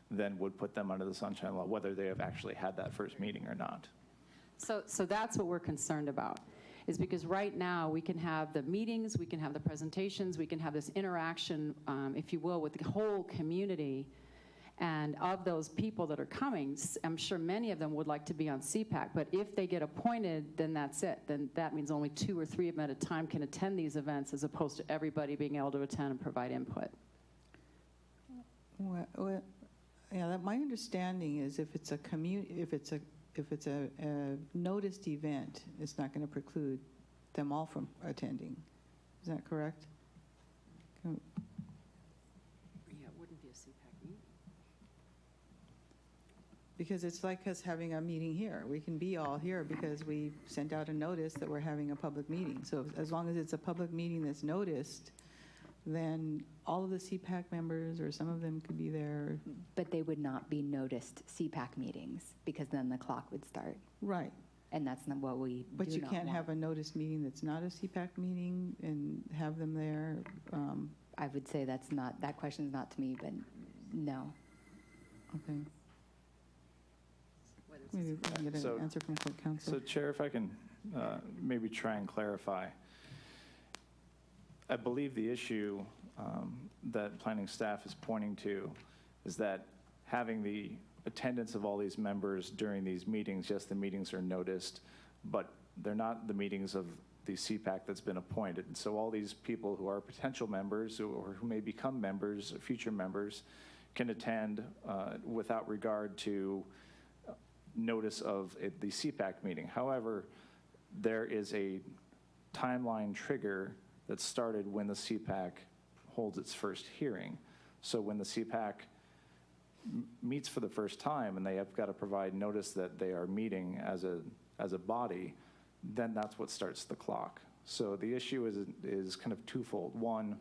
then would put them under the Sunshine Law, whether they have actually had that first meeting or not. So that's what we're concerned about, is because right now we can have the meetings, we can have the presentations, we can have this interaction, if you will, with the whole community. And of those people that are coming, I'm sure many of them would like to be on CPAC, but if they get appointed, then that's it. Then that means only 2 or 3 of them at a time can attend these events, as opposed to everybody being able to attend and provide input. Well, yeah, my understanding is if it's a noticed event, it's not going to preclude them all from attending. Is that correct? Yeah, it wouldn't be a CPAC meeting. Because it's like us having a meeting here. We can be all here because we sent out a notice that we're having a public meeting. So as long as it's a public meeting that's noticed, then all of the CPAC members or some of them could be there. But they would not be noticed CPAC meetings because then the clock would start. Right. And that's not what we But do you not can't want. have a noticed meeting that's not a CPAC meeting and have them there. I would say that's not, that question's not to me, but no. Okay. Maybe we can get an answer from Corp Council. So, Chair, if I can maybe try and clarify. I believe the issue that planning staff is pointing to is that having the attendance of all these members during these meetings, yes, the meetings are noticed, but they're not the meetings of the CPAC that's been appointed. And so all these people who are potential members or who may become members, future members, can attend without regard to notice of the CPAC meeting. However, there is a timeline trigger that started when the CPAC holds its first hearing. So when the CPAC meets for the first time and they have got to provide notice that they are meeting as a body, then that's what starts the clock. So the issue is kind of twofold. One,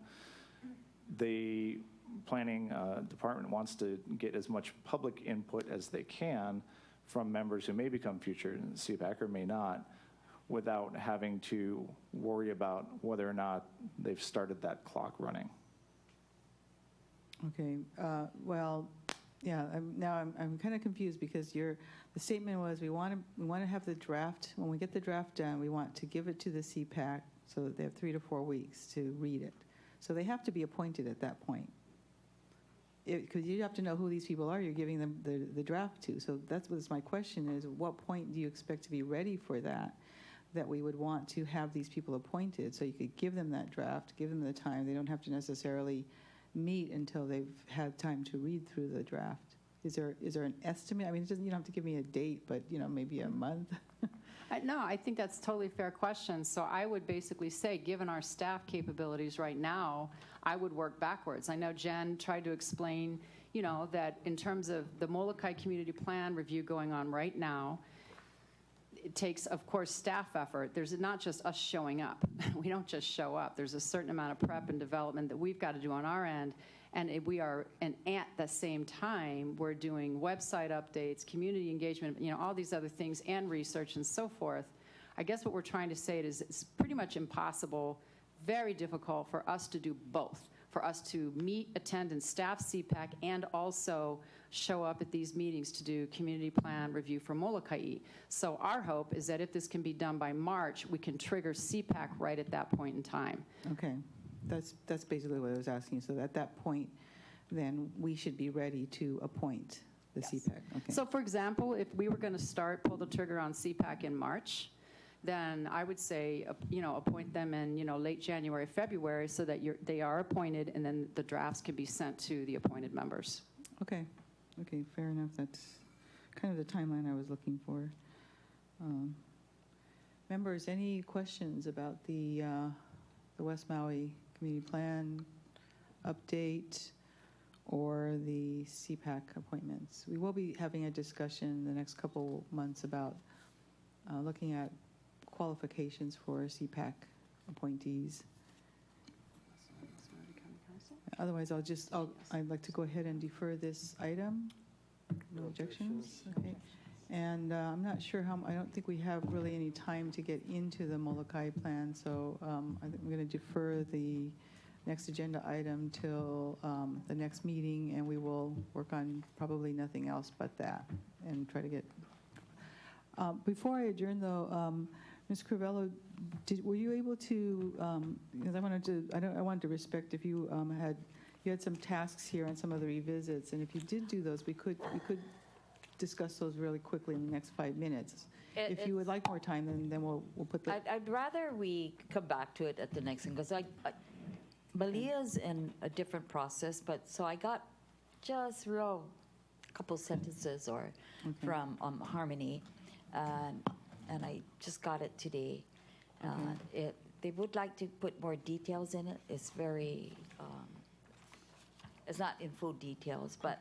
the planning department wants to get as much public input as they can from members who may become future CPAC or may not, without having to worry about whether or not they've started that clock running. Okay, well, yeah, I'm kind of confused because the statement was we want to have the draft. When we get the draft done, we want to give it to the CPAC so that they have 3 to 4 weeks to read it. So they have to be appointed at that point. Because you have to know who these people are you're giving them the draft to. So that's what's my question is, at what point do you expect to be ready for that we would want to have these people appointed so you could give them that draft, give them the time. They don't have to necessarily meet until they've had time to read through the draft. Is there an estimate? I mean, you don't have to give me a date, but maybe a month. No, I think that's a totally fair question. So I would basically say, given our staff capabilities right now, I would work backwards. I know Jen tried to explain, that in terms of the Molokai Community Plan review going on right now, it takes, of course, staff effort. There's not just us showing up. We don't just show up. There's a certain amount of prep and development that we've got to do on our end. And at the same time, we're doing website updates, community engagement, all these other things, and research and so forth. I guess what we're trying to say is it's pretty much impossible, very difficult for us to do both, for us to meet, attend, and staff CPAC, and also show up at these meetings to do community plan review for Molokai. So our hope is that if this can be done by March, we can trigger CPAC right at that point in time. Okay. That's basically what I was asking. So at that point, then we should be ready to appoint the CPAC. Okay. So for example, if we were going to pull the trigger on CPAC in March, then I would say, appoint them in, late January, February, so that they are appointed, and then the drafts can be sent to the appointed members. Okay. Okay, fair enough. That's kind of the timeline I was looking for. Members, any questions about the West Maui Community Plan update or the CPAC appointments? We will be having a discussion the next couple months about looking at qualifications for CPAC appointees. Otherwise, I'd like to go ahead and defer this item. No objections? Okay. And I'm not sure I don't think we have really any time to get into the Molokai plan, so I think I'm going to defer the next agenda item till the next meeting, and we will work on probably nothing else but that and try to get. Before I adjourn, though, Ms. Crivello, were you able to? Because I wanted to respect if you had some tasks here on some of the revisits, and if you did do those, we could discuss those really quickly in the next 5 minutes. If you would like more time, then we'll put the. I'd rather we come back to it at the next one, because Malia's in a different process, but so I got just a couple sentences from Harmony, and I just got it today. They would like to put more details in it. It's very, it's not in full details, but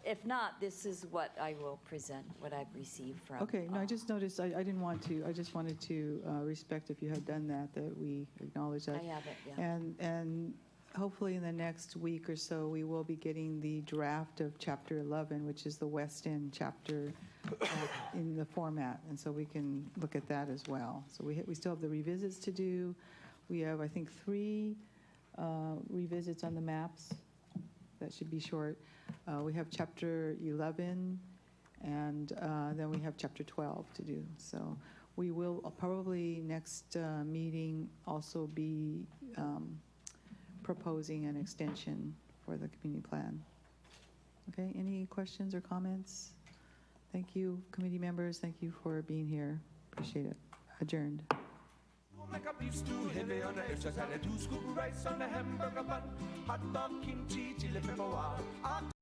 if not, this is what I will present, what I've received from. Okay, no, I just noticed, I didn't want to, I just wanted to respect if you had done that we acknowledge that. I have it, yeah. And hopefully in the next week or so, we will be getting the draft of Chapter 11, which is the West End chapter in the format, and so we can look at that as well. So we still have the revisits to do. We have, I think, 3 revisits on the maps. That should be short. We have Chapter 11, and then we have Chapter 12 to do. So We will probably next meeting also be proposing an extension for the community plan. Okay, any questions or comments? Thank you, committee members. Thank you for being here. Appreciate it. Adjourned. Make a beef stew heavy on the extras and a 2 scoop rice on the hamburger bun. Hot dog, kimchi, chili pepper, wow.